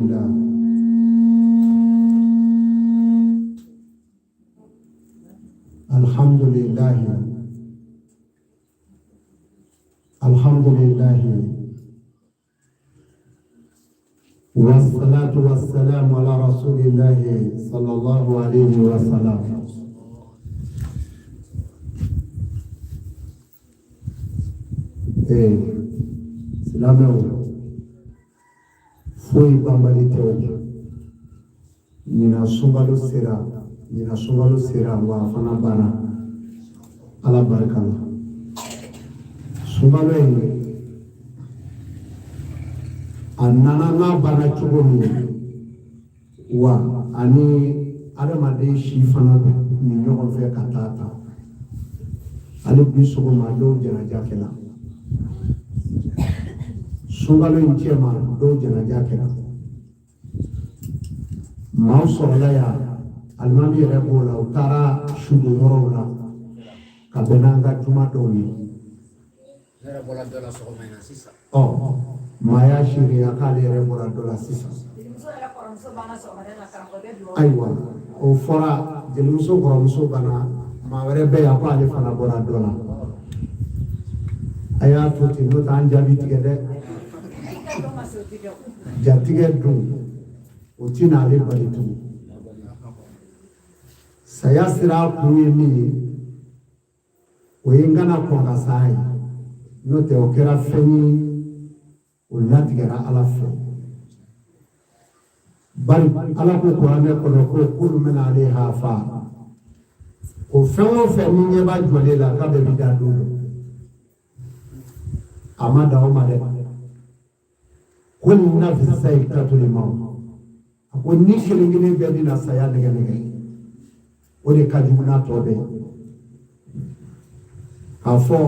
Alhamdulillah wassalatu wassalamu ala rasulillah sallallahu alayhi wa sallam. Silamɛw foyi banbali tɛ o ɲina sunkalo sera wa fana banna ala barika la. Sunkalo in a nana n'a banna cogo min wa ani adamaden si fana ni ɲɔgɔn fɛ ka taa ta hali bi sɔgɔma dɔw janaja kɛla sunkalo in cɛma dɔw janaja kɛla maaw sɔrɔla yan alimami yɛrɛ b'o la u taara sudu yɔrɔw la ka bɛn n'an ka juma dɔw ye. Maya shiriya k'ale yɛrɛ bɔra dɔ la sisan. Ayiwa o fɔra jelimuso kɔrɔmuso banna maa wɛrɛ bɛ yan ko ale fana bɔra dɔ la. A y'a to ten n'o tɛ an jaabi tigɛ dɛ. Jatigɛ dun o ti n'ale bali tugun. Saya sera a kun ye min ye o ye n kana kɔn ka s'a ye n'o tɛ o kɛra fɛn ye o latigɛra ala fɛ. Bari ala ko kuranɛ kɔnɔ ko kulu min alayha fan o fɛn o fɛn ni ɲɛ b'a jɔlen la k'a bɛɛ bi da don dɔ a ma da o ma dɛ. Ko nin nafsi sa'iqatul maut a ko ni kelen kelen bɛɛ bɛna saya nɛgɛ nɛgɛ o de ka jugu n'a tɔ bɛɛ. K'a fɔ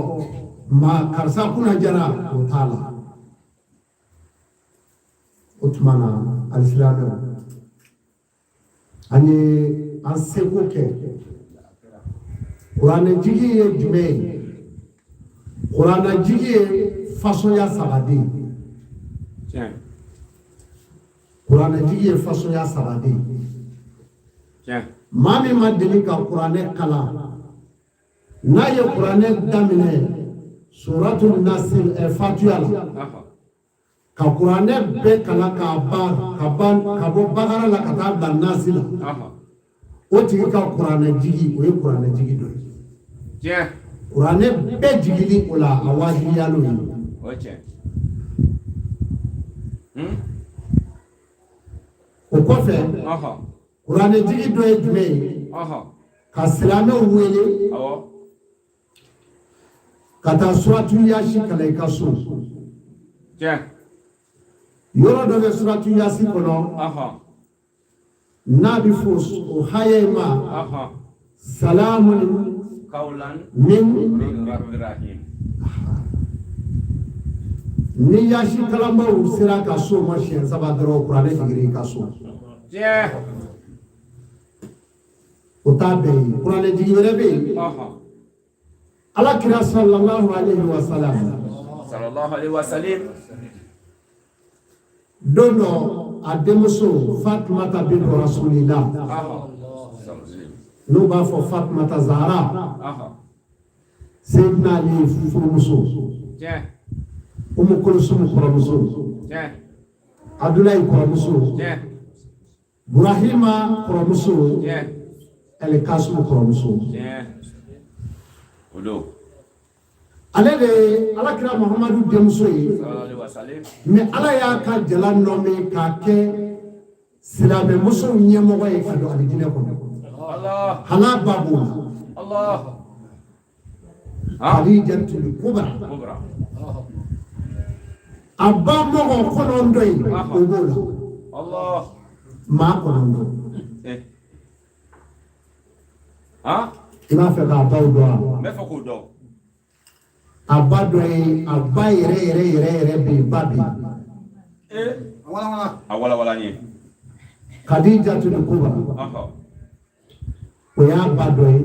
ma karisa kunna jara o t'a la. O tuma na alisilamɛw an ye an seko kɛ kuranɛjigi ye jumɛn ye? Kuranɛjigi ye fasonya saba de ye. Kuranɛjigi ye fasonya saba de ye. Maa min ma deli ka kuranɛ kalan n'a ye kuranɛ daminɛ suratul nasr fatiha la ka kuranɛ bɛɛ kalan ka bɔ bakara la ka taa bila nasi la o tigi ka kuranɛjigi o ye kuranɛjigi dɔ ye. Kuranɛ bɛɛ jigili o la a wajibiyalen ye. O kɔfɛ kuranɛjigi dɔ ye jumɛn ye? Ka silamɛw wele ka taa suratu yasi kalan i ka so. Yɔrɔ dɔ bɛ suratu yasi kɔnɔ n'a bɛ fɔ o haya ma salamun min rabbir rahim. Ni yasi kalanbaw sera ka so ma siɲɛ saba dɔrɔn kuranɛ jigin i ka so. O t'a bɛɛ ye kuranɛjigi wɛrɛ bɛ yen. Alakira sallallahu alayhi wa sallam don dɔ a denmuso Fatumata bintu Rasulillah n'u b'a fɔ Fatumata Zahra Seydina Ali furumuso Umu Kulsum kɔrɔmuso Abdulayi kɔrɔmuso Burahima kɔrɔmuso Kasum kɔrɔmuso. Ale de ye Alakira Muhamadu denmuso ye mais ala y'a ka jala nɔmi k'a kɛ silamɛmusow ɲɛmɔgɔ ye ka don alijinɛ kɔnɔ. Hal'a ba b'o la Khadijatul Kubra a ba mɔgɔ kɔnɔntɔn in o b'o la maa kɔnɔntɔn. I b'a fɛ k'a baw dɔn wa? N bɛ fɛ k'o dɔn. A ba dɔ ye a ba yɛrɛ bɛ yen ba bɛ yen. A walawala n ye. Khadijatul Kubra o y'a ba dɔ ye.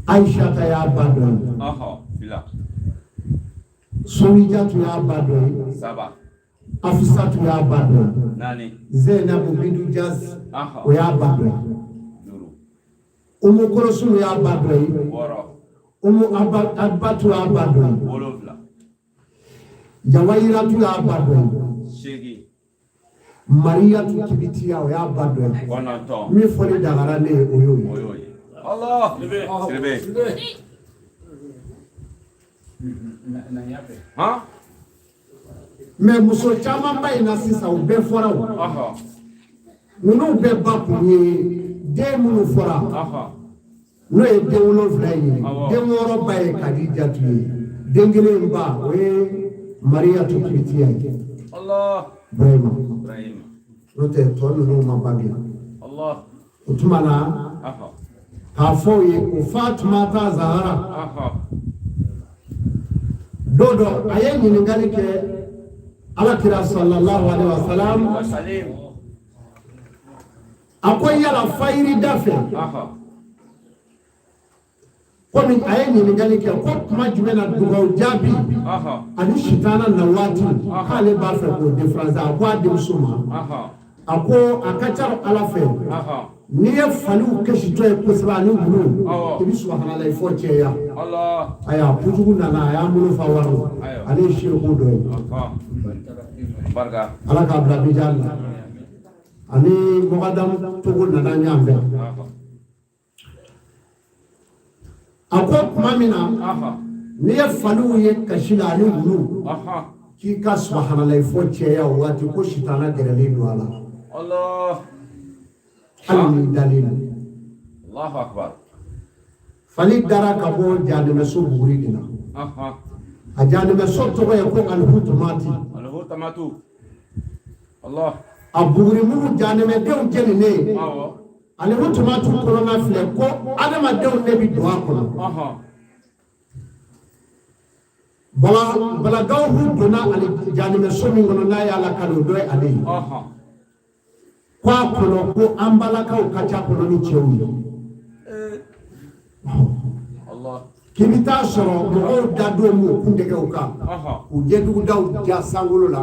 Aïchata y'a ba dɔ ye. Sunijatu y'a ba dɔ ye. Afisatu y'a ba dɔ ye. Naani. Zainabu bintu Jaz o y'a ba dɔ ye. Umu Kulsum y'a ba dɔ ye. Umu Abatu y'a ba dɔ ye. Jawahiratu y'a ba dɔ ye. Mariyatu Kibitiya o y'a ba dɔ ye. Min fɔli dagara ne ye o y'o ye. Allah. Hein? Mais muso caman ba in na sisan u bɛɛ fɔra o. Ninnu bɛɛ ba kun ye den minnu fɔra. N'o ye den 7 ye. Den 6 ba ye Kadijatu ye. Den 1 ba o ye Mariyatu Kibitiya ye. Allah. Ibrahima. N'o tɛ tɔ ninnu ma bange. O tuma na k'a fɔ o ye ko Fatumata Zahara. Don dɔ a ye ɲininkali kɛ Alakira sallallahu alaihi wasallam. A ko yala fayiri da fɛ. Komi a ye ɲininkali kɛ ko kuma jumɛn na dugawu jaabi ani sitana na waati k'ale b'a fɛ k'o différence a ko a denmuso ma. A ko a ka ca Ala fɛ n'i ye faliw kɛsitɔ ye kosɛbɛ ani wulu i bɛ subahana la i fɔ cɛya. Aya kujugu nana a y'an bolo fa wari ale ye seeko dɔ ye. Ala k'a bila Abidjan la ani Mɔgadamu Togo nana ɲɔgɔn fɛ. A ko tuma min na n'i ye faliw ye kasi la ani wulu k'i ka subahana la i fɔ cɛya o waati ko sitana gɛrɛlen don a la. Hali ni dalen don. Allahu akbar. Fali dara ka bɔ janɛmɛso buguri de la. A janɛmɛso tɔgɔ ye ko Alihutumati. Allah. A buguri mugu janɛmɛdenw jeninen. Alihutumati kɔnɔna filɛ ko adamadenw de bi don a kɔnɔ. Balagaw donna janɛmɛso min kɔnɔ n'a y'a lakale o dɔ ye ale ye. Ko a kɔnɔ ko an balakaw ka ca kɔnɔ ni cɛw ye. K'i bɛ taa sɔrɔ mɔgɔw da don m'o kun dɛgɛ o kan u ɲɛdugudaw ja sankolo la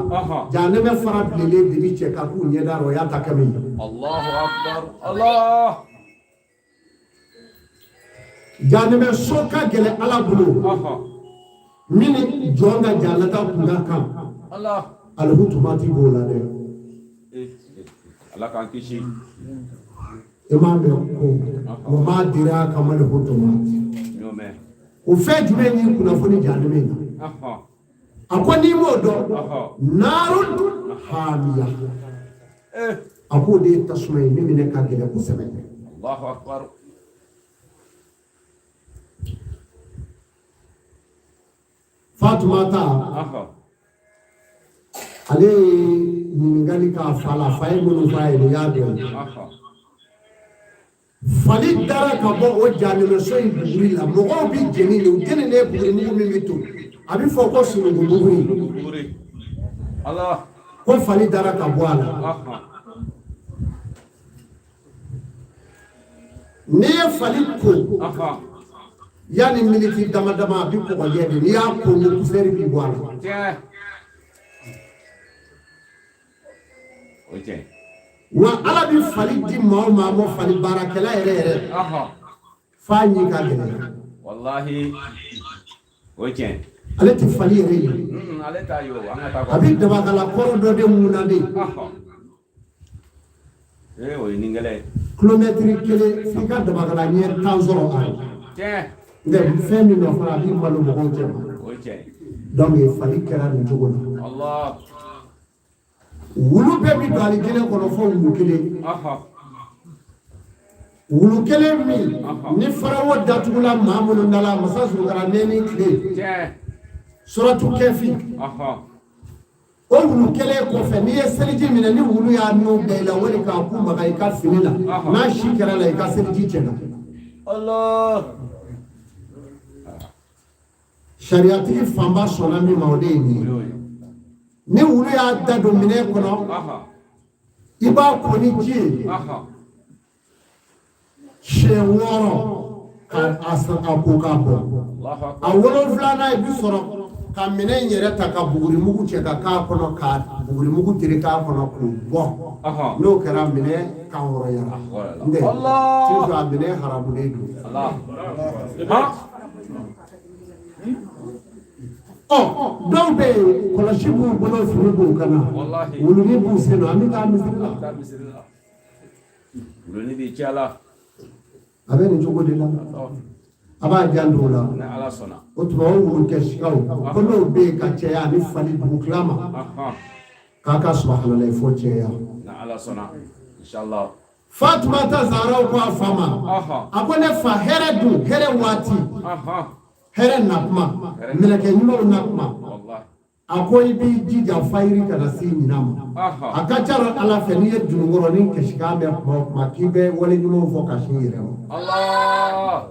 janɛmɛ fara bilenlen de bi cɛ ka k'u ɲɛda rɔ o y'a ta kɛmɛ ye. Allahu akbar. Allah. Janɛmɛso ka gɛlɛn Ala bolo min ni jɔn ka janata kun ka kan Alihutumati b'o la dɛ. Ala k'an kisi. I m'a mɛn ko wa m'a dira a kama Alihutumati. O fɛn jumɛn y'i kunnafoni janɛmɛ in na. A ko n'i m'o dɔn naarun haamiya a k'o de ye tasuma ye min minɛ ka gɛlɛn kosɛbɛ. Allahu akbar. Fatumata ale ye ɲininkali k'a fa la fa ye minnu f'a ye nin y'a dɔn. Fali dara ka bɔ o janɛmɛso in buguri la mɔgɔw bi jeni de u jeninen buguri mugu min bɛ to a bɛ fɔ ko sunugun buguri ko fali dara ka bɔ a la. N'i ye fali ko yanni miniti dama dama a bɛ kɔgɔjɛ de n'i y'a ko ni kusɛri bi bɔ a la. Wa Ala bi fali di maa o maa ma fali baarakɛla yɛrɛ f'a ɲi ka gɛlɛn. Wallahi o ye tiɲɛ. Ale tɛ fali yɛrɛ ye. Ale t'a ye o an ka taa. A bɛ dabakala kɔrɔ dɔ de mun na de. O ye nin gɛlɛn. Kilomɛtiri 1 f'i ka dabakala ɲɛ 10 sɔrɔ a ye. Tiɲɛ. Nka fɛn min nɔ fana a b'i malo mɔgɔw cɛ ma. O ye tiɲɛ. Donc fali kɛra nin cogo la. Allah. Wulu bɛɛ bi don alijinɛ kɔnɔ fɔ wulu kelen. Wulu kelen min ni farawo datugula maa minnu da la masa Zulukaranɛ ni tile suratu Kɛfi o wulu kelen kɔfɛ n'i ye seliji minɛ ni wulu y'a nun da i la wali k'a kun maga i ka fini la n'a si kɛra la i ka seliji cɛna. Allah. Sariyatigi fanba sɔnna min ma o de ye nin ye. Ni wulu y'a da don minɛn kɔnɔ i b'a ko ni ji ye siɲɛ 6 ka a ko k'a bɔ a 7nan i bi sɔrɔ ka minɛn yɛrɛ ta ka bugurimugu cɛ ka k'a kɔnɔ ka bugurimugu tiri k'a kɔnɔ k'o bɔ n'o kɛra minɛn kan hɔrɔnyara nde toujours a minɛn haramulen don dɔw bɛ yen kɔlɔsi b'u bolo fini b'u kan na wuluni b'u sen na an bɛ taa misiri la wuluni b'i ci a la a bɛ nin cogo de la a b'a janto o la ni ala sɔnna o tuma o wulu kɛ sikaw ko n'o bɛ yen ka cɛya ani fali dugu tila ma k'a ka subahana fo cɛya ni ala sɔnna inshallah Fatumata Zahra ko a fa ma a ko ne fa hɛrɛ dun hɛrɛ waati hɛrɛ na kuma mɛlɛkɛ ɲumanw na kuma a ko i b'i jija fayiri kana se ɲina ma a ka ca ala fɛ n'i ye dunukɔrɔnin kɛsikan mɛn kuma o kuma k'i bɛ wale ɲumanw fɔ ka sin yɛrɛ ma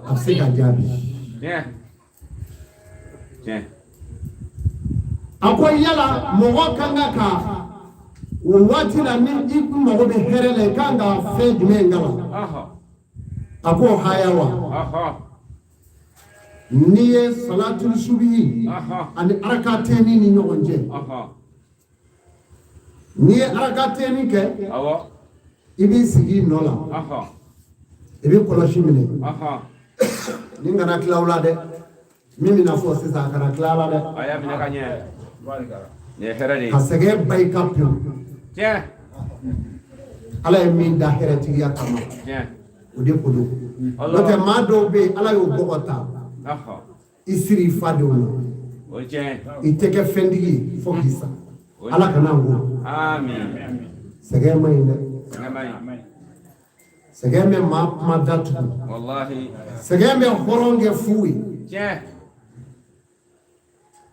a bɛ se ka jaabi a ko yala mɔgɔ kan ka o waati la ni i mago bɛ hɛrɛ la i kan ka fɛn jumɛn kala a ko haya wa n'i ye salatul subihi ani arakatɛni ni ɲɔgɔn cɛ n'i ye arakatɛni kɛ i b'i sigi i nɔ la i bɛ kɔlɔsi minɛ ni kana tila o la dɛ min bɛna fɔ sisan a kana tila a la dɛ a y'a minɛ ka ɲɛ hɛrɛ de ye ka sɛgɛn ba i ka pewu ala ye min da hɛrɛtigiya kama o de ko don n'o tɛ maa dɔw bɛ yen ala y'o bɔgɔ ta i siri i fa denw na i tɛ kɛ fɛntigi ye fo k'i sa ala kana n ko sɛgɛn ma ɲi dɛ sɛgɛn bɛ maa kuma datugu sɛgɛn bɛ hɔrɔn kɛ fu ye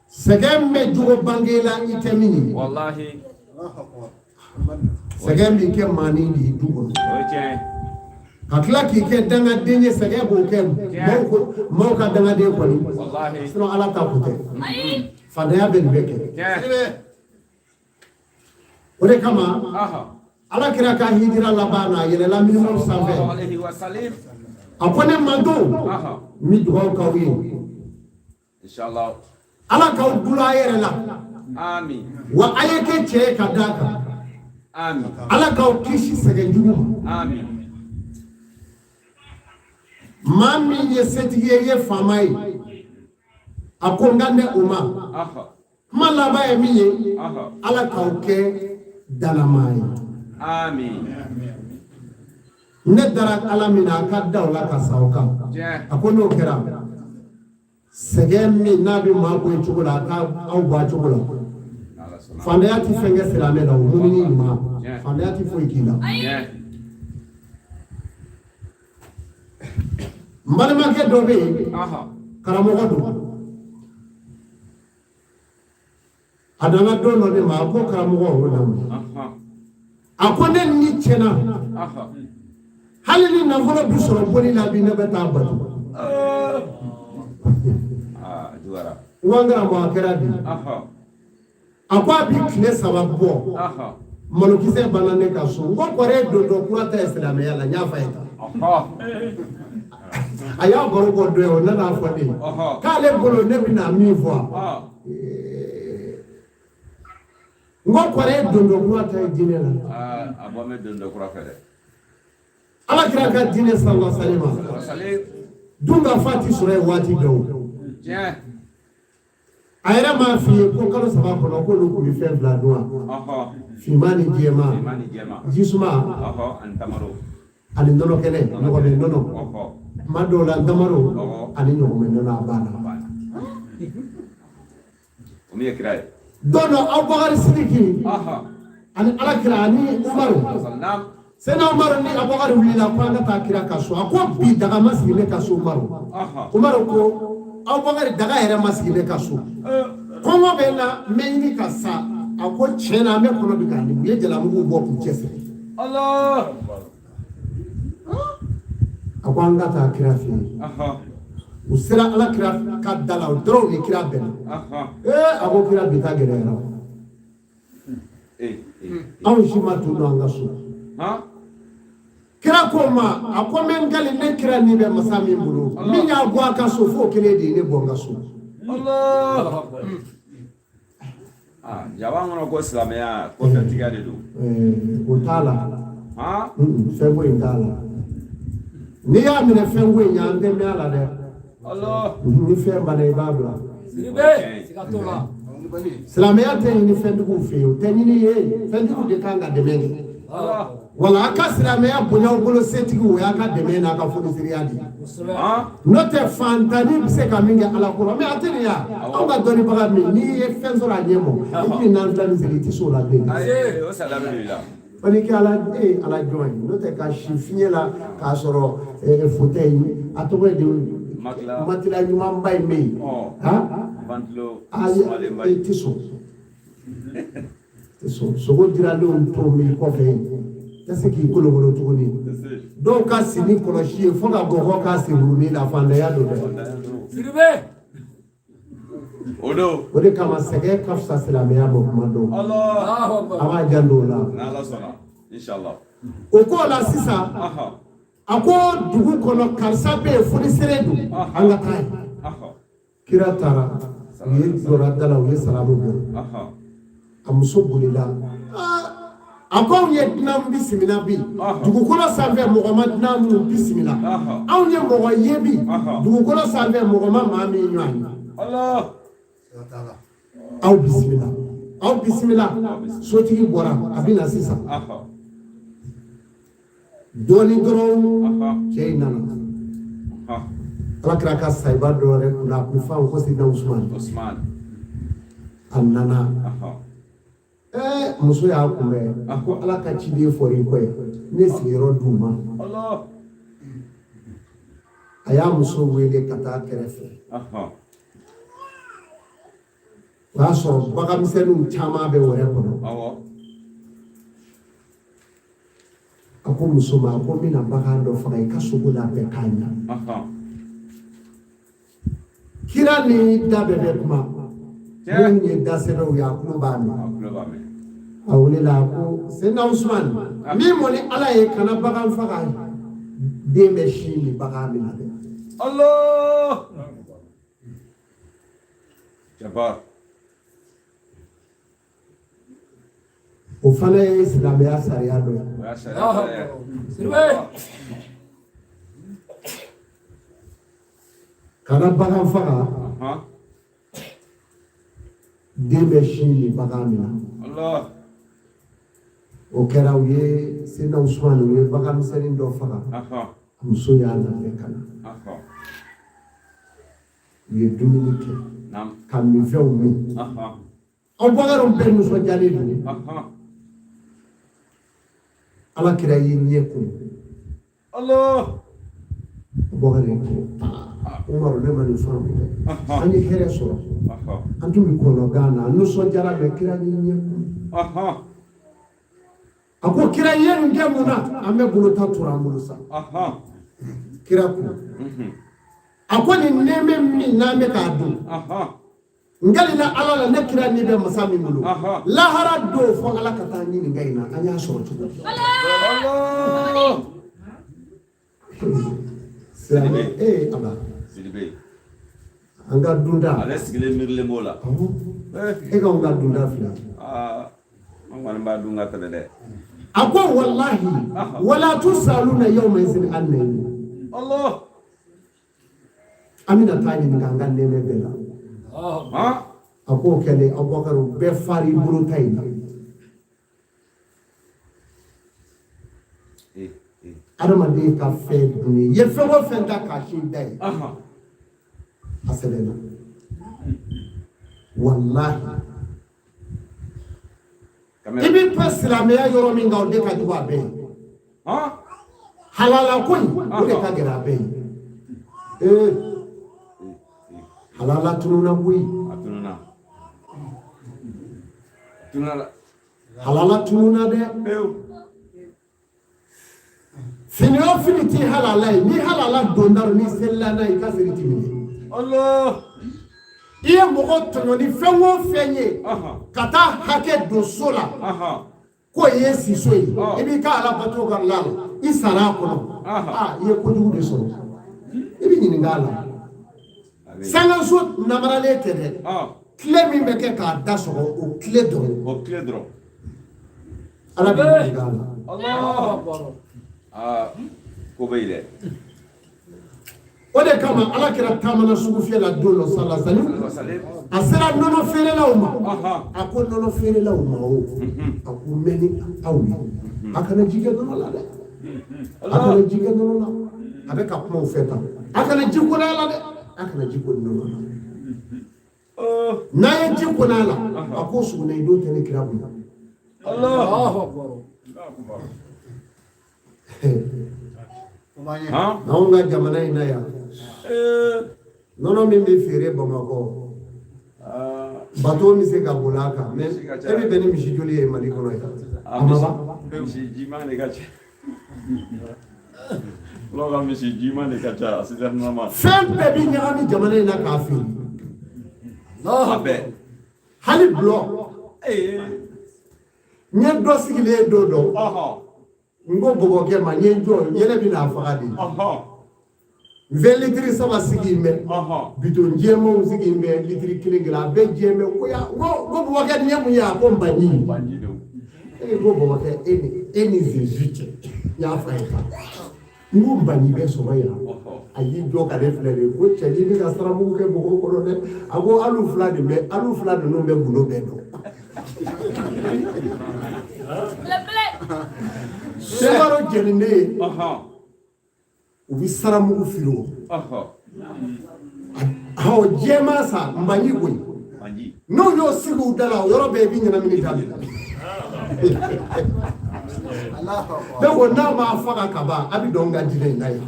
sɛgɛn bɛ jogo bange la i tɛ min ye sɛgɛn b'i kɛ maani de ye du kɔnɔ ka tila k'i kɛ dangaden ye sɛgɛn b'o kɛ maaw ka dangaden kɔni sinon ala ta ko tɛ fadenya bɛ nin bɛɛ kɛ o de kama ala kira ka hijira laban na a yɛlɛla minimum sanfɛ a ko ne manto n bɛ dugawu k'aw ye ala k'aw bolo a yɛrɛ la wa a ye kɛ cɛ ye ka d'a kan ala k'aw kisi sɛgɛn jugu ma maa min ye setigi ye i ye faama ye a ko n ka ne o ma kuma laban ye min ye ala k'aw kɛ dalamaa ye ne dara ala min na a ka da o la ka sa o kan a ko n'o kɛra sɛgɛn min n'a bɛ maa bɔ cogo la a ka aw bɔ a cogo la fandanya ti fɛn kɛ silamɛ la o mumini ɲuman fandanya ti foyi k'i la n balimakɛ dɔ bɛ yen karamɔgɔ don a nana don dɔ de ma a ko karamɔgɔ o lamɛn a ko ne ni tiɲɛna hali ni nafolo bi sɔrɔ boli la bi ne bɛ taa bato n ko n karamɔgɔ a kɛra de a ko a bi tile 3 bɔ malokisɛ banna ne ka so n ko kɔrɔ don dɔ kura ta ye silamɛya la n y'a fa ye ta a y'a baro bɔ dɔ ye o ne n'a fɔ ne k'ale bolo ne bɛna min fɔ n ko kɔrɔ don dɔ kura ta ye diinɛ la a bɔ n bɛ don dɔ kura fɛ dɛ ala kira ka diinɛ sallallahu alaihi wa sallam dun ka fa ti sɔrɔ ye waati dɔw a yɛrɛ m'a f'i ye ko kalo 3 kɔnɔ k'olu tun bɛ fɛn 2 dun wa finman ni jɛman jisuma ani nɔnɔ kɛnɛ ɲɔgɔmɛ nɔnɔ tuma dɔw la damaro ani ɲɔgɔmɛ nɔnɔ a banna don dɔ Abubakari Sidiki ani alakira ani Umaru sena Umaru ni Abubakari wulila ko an ka taa kira ka so a ko bi daga ma sigi ne ka so Umaru ko Abubakari daga yɛrɛ ma sigi ne ka so kɔngɔ bɛ n na n bɛ ɲini ka sa a ko tiɲɛ na an bɛ kɔnɔ bi k'a dimi u ye jalamugu bɔ k'u cɛsiri a ko an ka taa kira fɛ yen u sera ala kira ka da la o dɔrɔn ni kira bɛnna a ko kira bi taa gɛlɛyara anw si ma tun don an ka so kira ko ma a ko n bɛ n kali ne kira ni bɛ masa min bolo min y'a bɔ a ka so f'o kelen de ye ne bɔ n ka so ah jaban ngono ko islamia ko fetiga de do o t'a la ha fɛn ko in t'a la n'i y'a minɛ fɛn ko in ye an tɛ mɛn a la dɛ Allah ni fɛn banna i b'a bila Siribe, siga t'o la. silamɛya tɛ ɲini fɛntigiw fɛ yen o tɛ ɲini ye fɛntigiw de kan ka dɛmɛ kɛ Allah wala a ka silamɛya bonya u bolo setigiw o y'a ka dɛmɛ n'a ka fonisiriya de ye ha n'o tɛ fantani bɛ se ka min kɛ ala kɔrɔ mɛ a tɛ nin ya anw ka dɔnnibaga min n'i ye fɛn sɔrɔ a ɲɛ mɔ i bɛ n'an fila nin sigi i tɛ se o la bilen aye o salam alhamdulillah fo ni kɛ ala ala jɔn ye n'o tɛ ka si fiɲɛ la k'a sɔrɔ fauteuil a tɔgɔ ye di matela ɲumanba in bɛ yen ventilo ayi tɛ sɔn tɛ sɔn sogo diralenw to min kɔfɛ tɛ se k'i kolokolo tuguni dɔw ka sini kɔlɔsi ye fo ka gɔgɔ k'a senburunin la fantanya don dɛ Siribe, o de kama sɛgɛn ka fisa silamɛya ma kuma dɔw Allah Allahu a Akbar. b'a janto o la n'ala sɔnna inshallah o k'o la sisan a ko dugu kɔnɔ karisa bɛ yen fonisere don an ka taa ye kira taara u ye jɔra da la u ye salamu bɔ a muso bolila a ko anw ye dunan bisimila bi dugukolo sanfɛ mɔgɔ ma dunan minnu bisimila anw ye mɔgɔ ye bi dugukolo sanfɛ mɔgɔ ma maa min ɲɔgɔn ye Allah aw bisimila sotigi bɔra a bɛ na sisan dɔɔnin dɔrɔn cɛ in nana ala kira ka sahiba dɔ wɛrɛ kunna a kun f'a ma ko sidina usman a nana muso y'a kunbɛn a ko ala ka ciden fɔra i kɔ ye ne sigiyɔrɔ d'u ma a y'a muso wele ka taa kɛrɛfɛ o y'a sɔrɔ baganmisɛnninw caman bɛ wɛrɛ kɔnɔ a ko muso ma a ko n bɛna bagan dɔ faga i ka sogo n'a bɛɛ k'a ɲa kira ni da bɛɛ bɛ kuma minnu ye da sɛbɛnw ye a tulo b'a mɛn a welela a ko sidina usman min mɔni ala ye kana bagan faga den bɛ sin ni bagan min na dɛ Allah Jabbar o fana ye silamɛya sariya dɔ ye Allahu Akbar. Siribe, kana bagan faga den bɛ sin ni bagan min na Allah o kɛra u ye sidina usman u ye bagan misɛnnin dɔ faga muso y'a labɛn ka na u ye dumuni kɛ ka minfɛnw min aw baganw bɛɛ nisɔndiyalen don ala kira y'i ɲɛ kun Allah baganw ko umaru ne ma nin faamu dɛ an ye hɛrɛ sɔrɔ an tun bɛ kɔnɔ gan na nisɔndiyara mɛ kira y'i ɲɛ kun a ko kira ye nin kɛ mun na an bɛ bolo ta tura an bolo sa kira kun a ko nin nɛɛmɛ min n'an bɛ k'a dun ngalila ala la ne kira ni bɛ masa min bolo lahara don fo ala ka taa ɲininka in na an y'a sɔrɔ cogo di silamɛ ala Sidibe an ka dunda ale sigilen miirilen b'o la e k'anw ka dunda filɛ an kɔni b'a dun ka tɛmɛ dɛ a ko walahi wala tusaluna yawma izin an nayi Allah an bɛna taa ɲininka an ka nɛɛmɛ bɛɛ la a k'o kɛlen abubakar bɛɛ fari bolo ta in na adamaden ka fɛn dunni ye fɛn o fɛn ta k'a sin da ye a sɛbɛnna wallahi i bɛ pɛ silamɛya yɔrɔ min kan o de ka jugu a bɛɛ ye halala ko in o de ka gɛlɛn a bɛɛ ye halala tununa koyi halala tununa dɛ fini o fini ti halala ye ni halala dondaro ni selila n'a ye i ka siri ti minɛ Allah i ye mɔgɔ tɔɲɔ ni fɛn o fɛn ye ka taa hakɛ don so la ko i ye siso ye i b'i ka ala bato ka la i sara a kɔnɔ i ye kojugu de sɔrɔ i bɛ ɲininka a la sangaso namaralen tɛ dɛ Clé min bɛ kɛ k'a da sɔgɔ o clé dɔrɔn. O clé dɔrɔn. Ala bɛ ɲininka a la. Allah. Ah, ko bɛ yen dɛ. O de kama Ala kɛra taamana sugu fiyɛ la don dɔ sallallahu alaihi wa sallam. A sera nɔnɔ feerelaw ma. A ko nɔnɔ feerelaw ma o. A ko mɛ ni aw ye. A kana ji kɛ nɔnɔ la dɛ. A kana ji kɛ nɔnɔ la. A bɛ ka kumaw fɛ tan. A kana ji kɔnɔ la dɛ. A kana ji kɔnɔ nɔnɔ la. N'a ye ji kɔnɔ la a ko sugunɛ i don tɛ ne kira bonya. Allahu Akbar. Anw ka jamana in na yan nɔnɔ min bɛ feere Bamakɔ bateau bɛ se ka boli a kan mais e bɛ bɛn ni misi joli ye Mali kɔnɔ yan. Misi jiman de ka ca. Lɔgɔ ka misi jiman de ka ca sisan ma. Fɛn bɛɛ bɛ ɲagami jamana in na k'a feere. A bɛɛ. Hali bulɔ. N ye dɔ sigilen ye don dɔ. N ko bɔbɔkɛ ma n ye n jɔ yɛlɛ bɛ n'a faga de. 20 litiri saba sigi yen bɛ. Bitɔn jɛmanw sigi yen bɛ litiri kelen kelen a bɛɛ jɛ bɛ ko ya n ko bɔbɔkɛ nin ye mun ye a ko n banji. Ko bɔbɔkɛ e ni Jésus cɛ n y'a fɔ a ye tan. N ko n banji bɛ sɔrɔ yan. A y'i jɔ ka ne filɛ de ko cɛji bɛ ka saramugu kɛ mɔgɔw kɔrɔ dɛ. A ko alu fila ninnu bɛ gundo bɛɛ dɔn. Sɛbɛrɛ jɛninen ye u bɛ saramugu fili o. Jɛman sa Mbanji koyi n'u y'o sigi u da la o yɔrɔ bɛɛ i bɛ ɲɛnamini daminɛ. Ne ko n'a m'a faga ka ban a bɛ dɔn n ka diinɛ in na ye.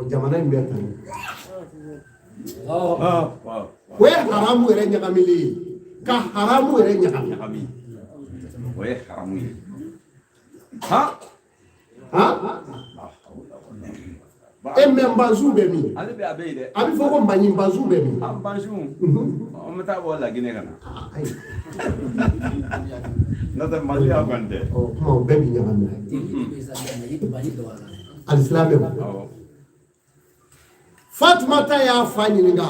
Jamana in bɛ tan. O ye haramu yɛrɛ ɲagamili ye ka haramu yɛrɛ ɲagami. O ye haramu ye. E mɛ Mbanzu bɛ min? Ale bɛ a bɛ yen dɛ. A bɛ fɔ ko Mbanji Mbanzu bɛ min? Mbanzu an bɛ taa bɔ Laginɛ ka na. N'o tɛ Mali y'a kɔni tɛ. Kuma o bɛɛ bɛ ɲagami. Alisilamɛ ma. Fatumata y'a fa ɲininka.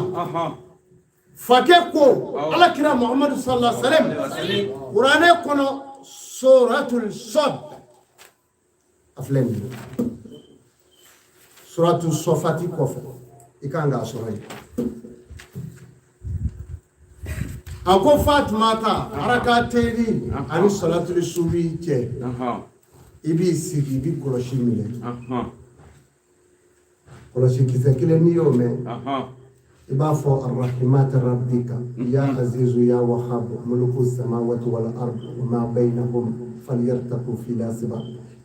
Fakɛ ko Alakira Muhamadu sallallahu alaihi wa sallam kuranɛ kɔnɔ suratul Sad a filɛ nin ye. Suratu Sofati kɔfɛ i kan k'a sɔrɔ yen. A ko Fatumata arakateri ani salatul subi cɛ i b'i sigi i b'i kɔlɔsi minɛ. Kɔlɔsi kisɛ kelen n'i y'o mɛn i b'a fɔ arrahimata rabbika ya azizu ya wahhab mulku samawati wal ard wa ma bainahum falyartaqu fi nasiba.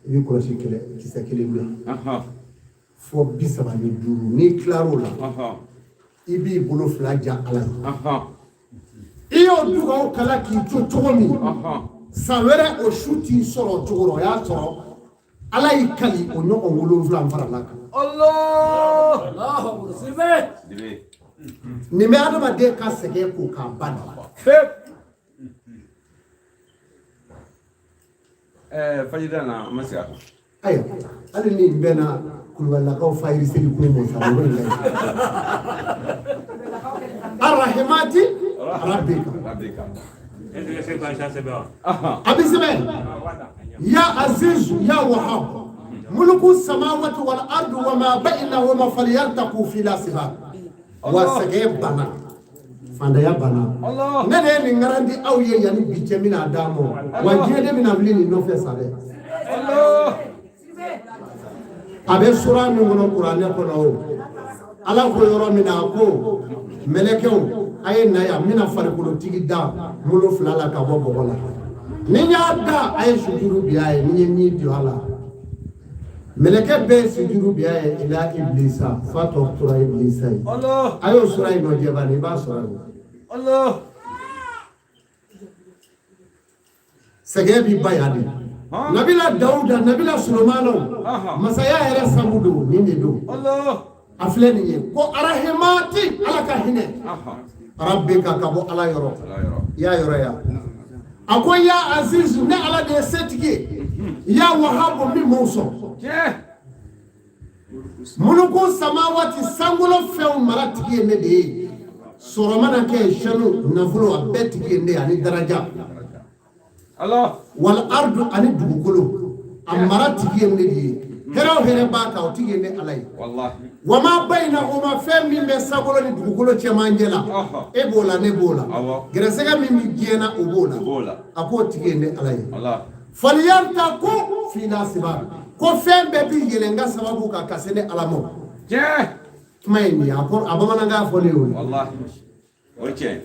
I b'i kɔlɔsi kisɛ kelen bila fo 35 n'i tilar'o la i b'i bolo fila ja Ala ye. I y'o dugawu kala k'i to cogo min san wɛrɛ o su t'i sɔrɔ cogo la o y'a sɔrɔ Ala y'i kali o ɲɔgɔn 7 farala kan. Allahu Akbar. Nin bɛ adamaden ka sɛgɛn ko k'a ban. Fajida na an ma se a kan. Ayiwa hali ni n bɛnna Kulubalilakaw fayiri seli kun mɔ sa o de la ye. Arrahimati rabbika. A bɛ sɛbɛn ya azizu ya wahab mulku samawati wal ardi wa ma bainahuma falyartaqu fi nasiba. Wa sɛgɛn banna fandaya banna. Ne de ye nin garandi aw ye yanni bi cɛ min n'a d'a ma wa diɲɛ de bɛna wuli nin nɔfɛ sa dɛ. A bɛ sura min kɔnɔ kuranɛ kɔnɔ o Ala ko yɔrɔ min na a ko mɛlɛkɛw a ye na yan n bɛna farikolotigi da bolo fila la ka bɔ bɔgɔ la. Ni n y'a da a ye sujuru bi a ye ni n ye ni jɔ a la. Mɛlɛkɛ bɛɛ ye sujuru bi a ye ila Iblisa f'a tɔ tora Iblisa ye. A y'o sura in lajɛ bani i b'a sɔrɔ yen. Sɛgɛn b'i ba yan de. Nabila Dawuda Nabila Sulemana masaya yɛrɛ sabu don nin de don. A filɛ nin ye ko arahimati Ala ka hinɛ rabbika ka bɔ Ala yɔrɔ i y'a yɔrɔ ya. A ko ya azizu ne Ala de ye setigi ye ya wahabu min m'o sɔn. Mulku samawati sankolo fɛnw maratigi ye ne de ye soromana ke shanu nafulu abeti kende ani daraja Allah wal ardu ani dugukolo amara tigende di heraw here baka o tigende alay wallahi wama bainahuma fem min be sabolo ni dugukolo chemanjela e bola ne bola gresega min bi giena o bola ako tigende alay Allah falyartaku fi nasiba ko fem be bi yelenga sababu ka kasene alamo mayni akor abamana nga fole o wallahi oche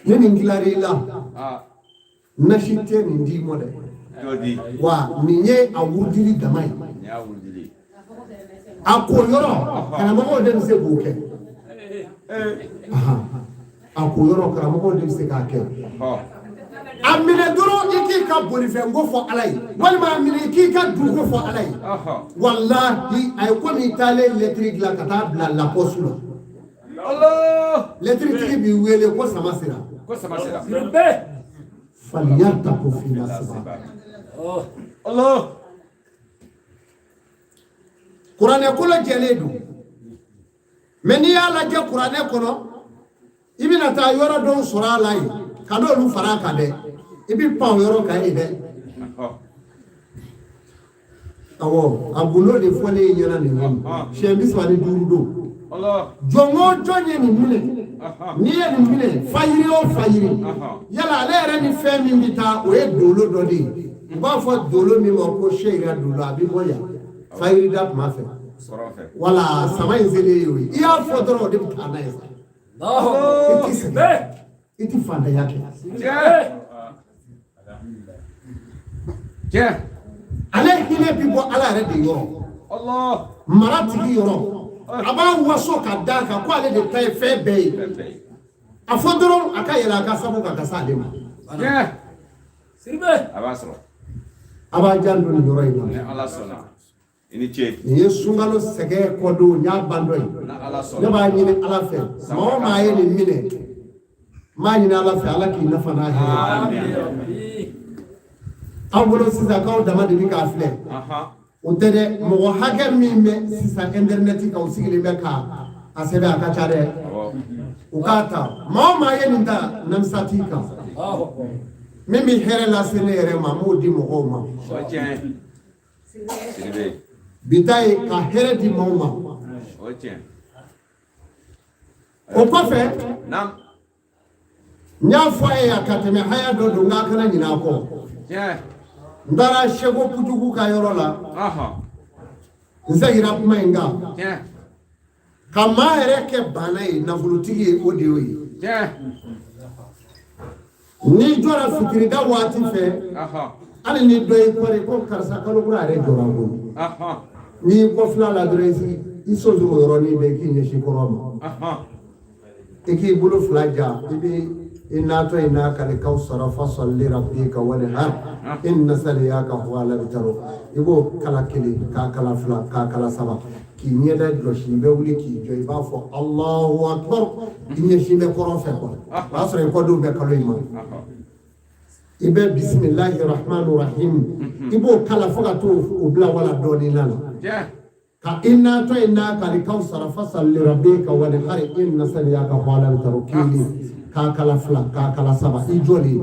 nini ngilari la nashite ndi mode jodi wa ninye awudiri damai nya wudili akoyoro kana mo de se buke akoyoro kana mo de se ka ke amine duro iki ka bolife ngo fo alay walma amine iki ka dugo fo alay wallahi ay ko mi tale electric la kata bla la posula Allah electric bi wele ko samasira sirbe falyartaku fi nasiba Allah Qur'ane kolo jeledu meni ala je Qur'ane kono ibina ta yoro don sura lay kado lu faraka de ibi pa yoro ka ide awo abulo de fole yona ni shembi swali durudo Allah jongo jonye ni mile ni ye ni mile fayiri o fayiri yala ale re ni femi mita o e dolo dodi ba fo dolo mi mo ko sheira dolo abi boya fayiri da ma fe wala sama izele yo iya fo doro de kana yesa iti fanda yake ale hile bibo ala re de yo Allah marati yoro aba waso ka daka ko ale de tay fe be afodoro akayela ka sabu ka kasale ma sirbe abasro aba jando ni yoro ina ne Allah sona ini che ni sungalo sege kodo nya bandoy na Allah sona ne ba ni ala fe ma ma ye ni mine ma ni ala fe ala ki nafa na he amin awolo sisa ka o dama de bi ka afle o tere mo hage mi me sisa internet ka o sigile be ka asebe akacha de ukata ma ye ni da nam satika mimi here la senere mamudi mo oma oche sirbe bitai ka here di moma oche o kofe nam nya faye akateme haya do do ngakana nyina ko ndara shego pujugu ka yorola nzagira kumenga kama hereke banai na vulutigi odiwi ni jora fikirida wati fe ani ni doy kore ko karsa kalo kura re jora go ni ko fla la dresi iso zo yoroni be kinye shikoroma eki bulu flaja ibi inna to inna kal kausara fasalli rabbika wanhar inna saliyaka huwa labtaru ibo kala kili ka kala fla ka kala saba ki nyeda joshi be wuli ki joy ba fo Allahu akbar inye shime koron fe ko asre ko do be kalo ima ibe bismillahir rahmanir rahim ibo kala foga to ubla wala doni nana ka inna to inna kal kausara fasalli rabbika wanhar inna saliyaka huwa labtaru kili ka kala fla ka kala saba ijoli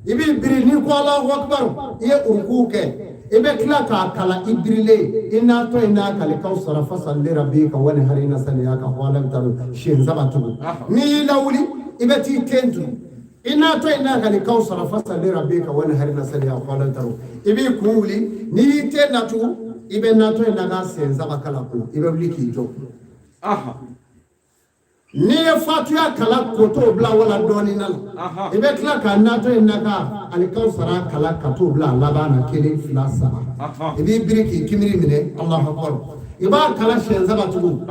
ibi biri ni ko Allahu akbar ye urkuke ibe kila ka kala ibrile inna to inna kal kausara fasalli rabbika wanhar inna saliyaka huwa labtaru shin zabatu ni lawli ibe ti kentu inna to inna kal kausara fasalli rabbika wanhar inna saliyaka huwa labtaru ibi kuuli ni tenatu ibe na to inna ga sen zabakala ku ibe bliki jo ni fatiha kala koto bla wala doni nan ibe kala ka nato inaka alkausara kala kato bla labana kele flasa ibe biriki kimiri mine Allahu akbar iba kala shenza batu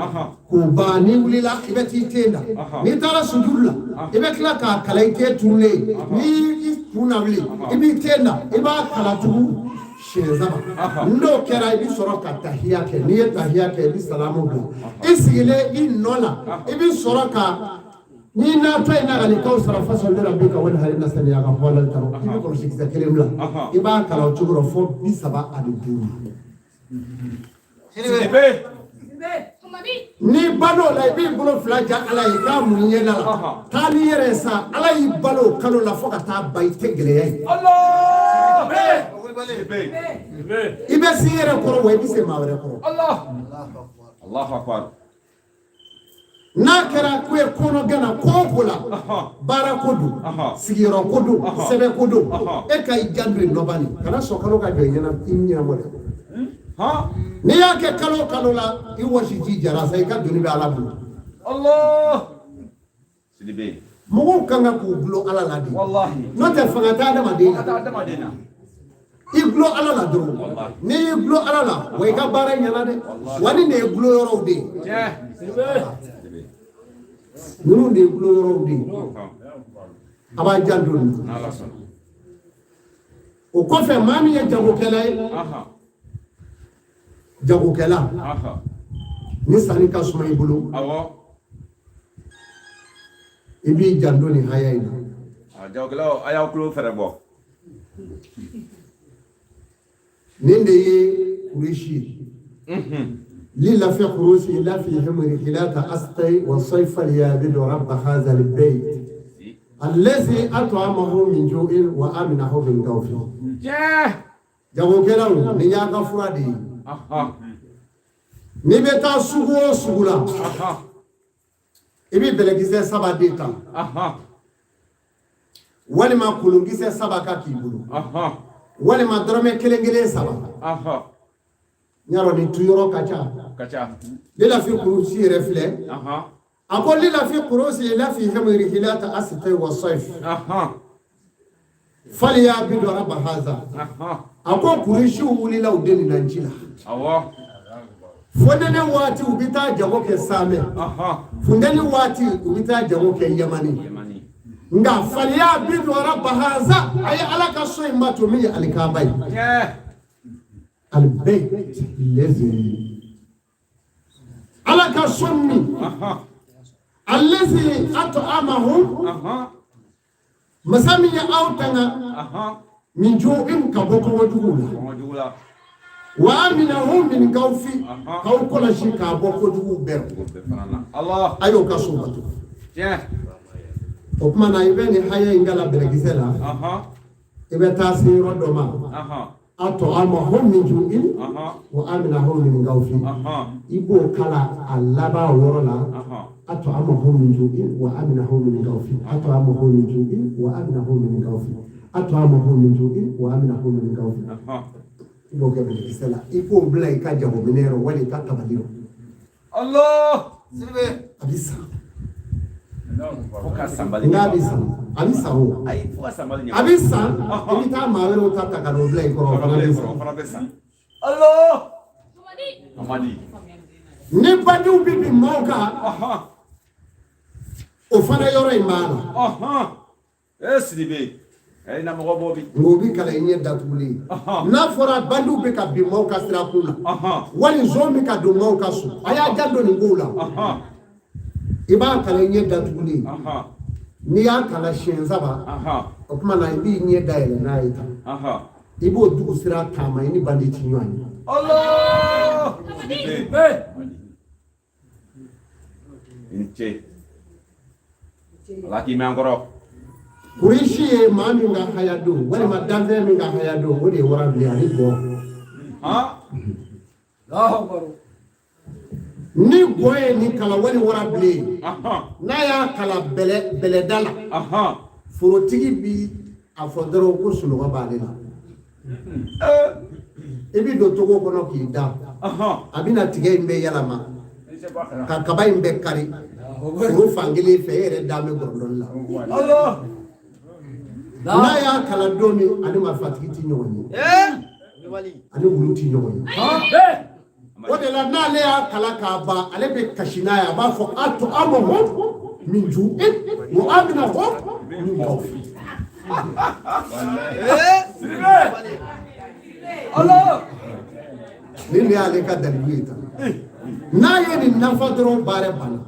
ko ba ni wulila ibe ti tenda ni tara sujudla ibe kala ka kala ite tule ni tuna wuli ibe tenda iba kala tu shenza ndo kera ibi soro ka tahiyya ke ni tahiyya ke ibi salamu do isigile innola ibi soro ka ni na to ina ali kausara fasal rabbika wal harina saniya ka wala taro ibi ko shikisa kelemla iba kala chugro fo bi saba adu duru sirbe ni balo la i b'i bolo fila ja ala ye k'a mun ɲɛ la taa ni yɛrɛ ye sa ala y'i balo kalo la fo ka taa ba i tɛ gɛlɛya ye i bɛ se i yɛrɛ kɔrɔ wa i bɛ se maa wɛrɛ kɔrɔ Allahu akbar. n'a kɛra ko ye kɔnɔ gana ko o ko la baara ko don sigiyɔrɔ ko don sɛbɛn ko don e ka i janto yen nɔbani kana sɔn kalo ka jɔ i ɲɛna i ɲɛnabɔ dɛ n'i y'a kɛ kalo o kalo la i wɔsi ji jara sa i ka doni bɛ ala bolo Sidibe. mɔgɔw kan ka k'u gulo ala la de n'o tɛ fanga tɛ adamaden na i gulo ala la dɔrɔn n'i y'i gulo ala la wa i ka baara ɲɛna dɛ wa ni nin ye gulo yɔrɔw de ye ninnu de ye gulo yɔrɔw de ye a b'a janto nin na o kɔfɛ maa min ye jagokɛla ye jagokɛla ni sanni ka suma i bolo i b'i janto nin haya in na Jagokɛlaw a y'aw tulo fɛrɛ bɔ. nin de ye kuresi للفي قروسي لا في همر خلات أسقي والصيف ليابد رب هذا البيت الذي أطعمه من جوع وآمنه من خوف جاو كلام نيا غفرادي نبتا سوغو سوغلا إبي بلغيسة سبا ديتا ولما كولونغيسة سبا كاكيبولو ولما درمي كلنجلي سبا nyaro ni tuyoro kacha lila fi kurusi refle ako lila fi kurusi la fi hamri hilata asfa wa sayf fali ya bidu rabba hadha ako kurishi ulila udeni na njila fondene wati ubita jago ke same fondene wati ubita jago ke yamani nga fali ya bidu rabba hadha ay alaka soy matumi alikabai البيت الذي على كسمي الذي أطعمهم مسامي أوتنا من جوع كبوك وجولا وآمنهم من خوف أو كل شيء كبوك وجولا الله أيوة كسوبة وكما نايبني حياة إنجالا بلغيزلا إبه تاسير ودوما أطعمهم من جوع وآمنهم من خوف إبو كلا اللبا ورلا أطعمهم من جوع وآمنهم من خوف أطعمهم من جوع وآمنهم من خوف أطعمهم من جوع وآمنهم من خوف إبو كبير كسلا إبو بلاي كاجه منيرو ولي كاتباديرو الله أبيسا Abisa ho abisa ibita mawere utata kanobla ikoro Allah amani ne badu bibi moka o fana yoro imana Sidibe na mo bobi ngobi kala inye datuli na fora badu be ka bi moka sira kuna wali zomi ka do moka su aya jando ni ngula iba kala inye datuli ni ya kala shenzaba o kuma na ibi inye daile na ita ibo dugu sira tama ni banditi nywani Allah inche laki mangoro kurishi ye mami nga hayado wale madanze nga hayado wode warabi ali go ni goye ni kala wali warabi na ya kala bele dala forotigi bi afodoro ko sunugo balela ebi do togo kono ki da abina tige imbe yalama ka kaba imbe kari furu fangili fere dame gordon la Allah na ya kala domi ani mafatigi ti nyoni ani wulu ti nyoni o de la na le ya kala ka ba ale be kashina ya ba fo atu amoho min ju'in wa amnahu min khawf Allah ni ale ka dalilita na ye ni nafadro bare bana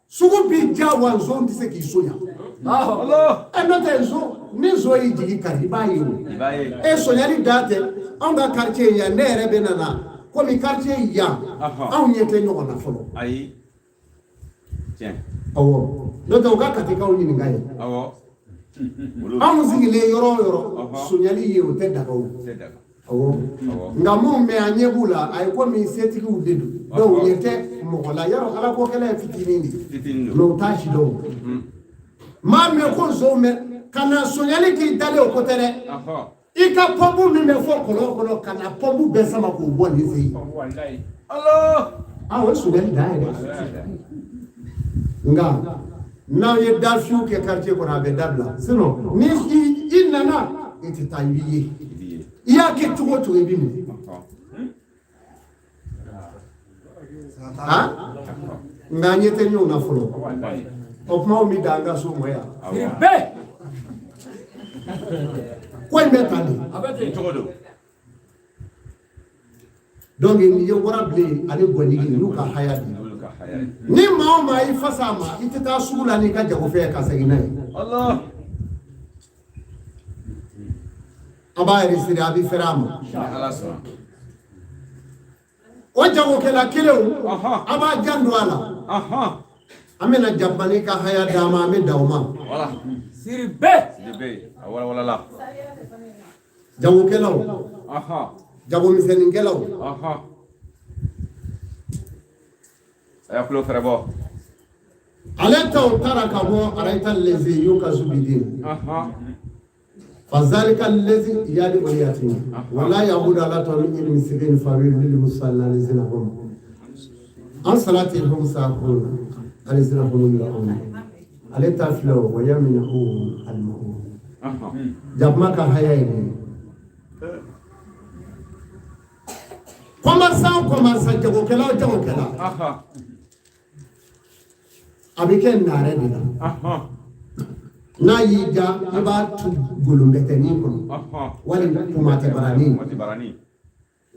sugu bi jawan zon ti se ki soya Allah enote zo ni zo yi jigi kari ba yi e so yari date on ga quartier ya nere benana komi quartier ya anw ɲɛ tɛ ɲɔgɔn na fɔlɔ ayi tiɲɛ awɔ n'o tɛ u ka katikaw ɲininka ye awɔ anw sigilen yɔrɔ o yɔrɔ sonyali ye o tɛ daga o awɔ nka mun bɛ an ɲɛ b'u la a ye komi setigiw de don dɔw ɲɛ tɛ mɔgɔ la yɔrɔ ala ko kɛlɛ ye fitinin de mɛ u t'a si dɔn maa mɛ ko nson mɛ ka na sonyali k'i dalen o ko tɛ dɛ i ka pɔnpu min bɛ fɔ kɔlɔn kɔnɔ ka na pɔnpu bɛɛ sama k'o bɔ nin sen o ye sonyali dan ye dɛ nka n'aw ye dafiw kɛ quartier kɔnɔ a bɛ dabila sinon ni i nana i tɛ taa i b'i ye i y'a kɛ cogo o cogo i bɛ minɛ nka an ɲɛ tɛ ɲɔgɔn na fɔlɔ o kumaw bɛ dan an ka so mɔ yan ko in bɛ tan de donc nin ye warabilen ani gɔnigi n'u ka haya de ni maa o maa i fasa ma i tɛ taa sugu la n'i ka jagofɛn ka segin n'a ye a b'a resiri a bɛ fɛrɛ a ma o jagokɛla kelenw a b'a jan don a la an bɛna japani ka haya d'a ma an bɛ dan o ma jagokɛlaw jagomisɛnninkɛlaw a y'a kulo fɛrɛ bɔ ale taw taara ka bɔ arayita lezi y'u ka subidin fazalika lezi yali o yatim wala yahudu ala tɔmi ilmi sigin fawil lil musalla lezina hum an salati hum saqun alizina hum yaqun ale ta filɛ o yaminahu almahu jakuma ka haya ye commerçant jagokɛla o jagokɛla a bɛ kɛ naare de la n'a y'i ja i b'a tu golombɛtɛnin kɔnɔ wali tomate baranin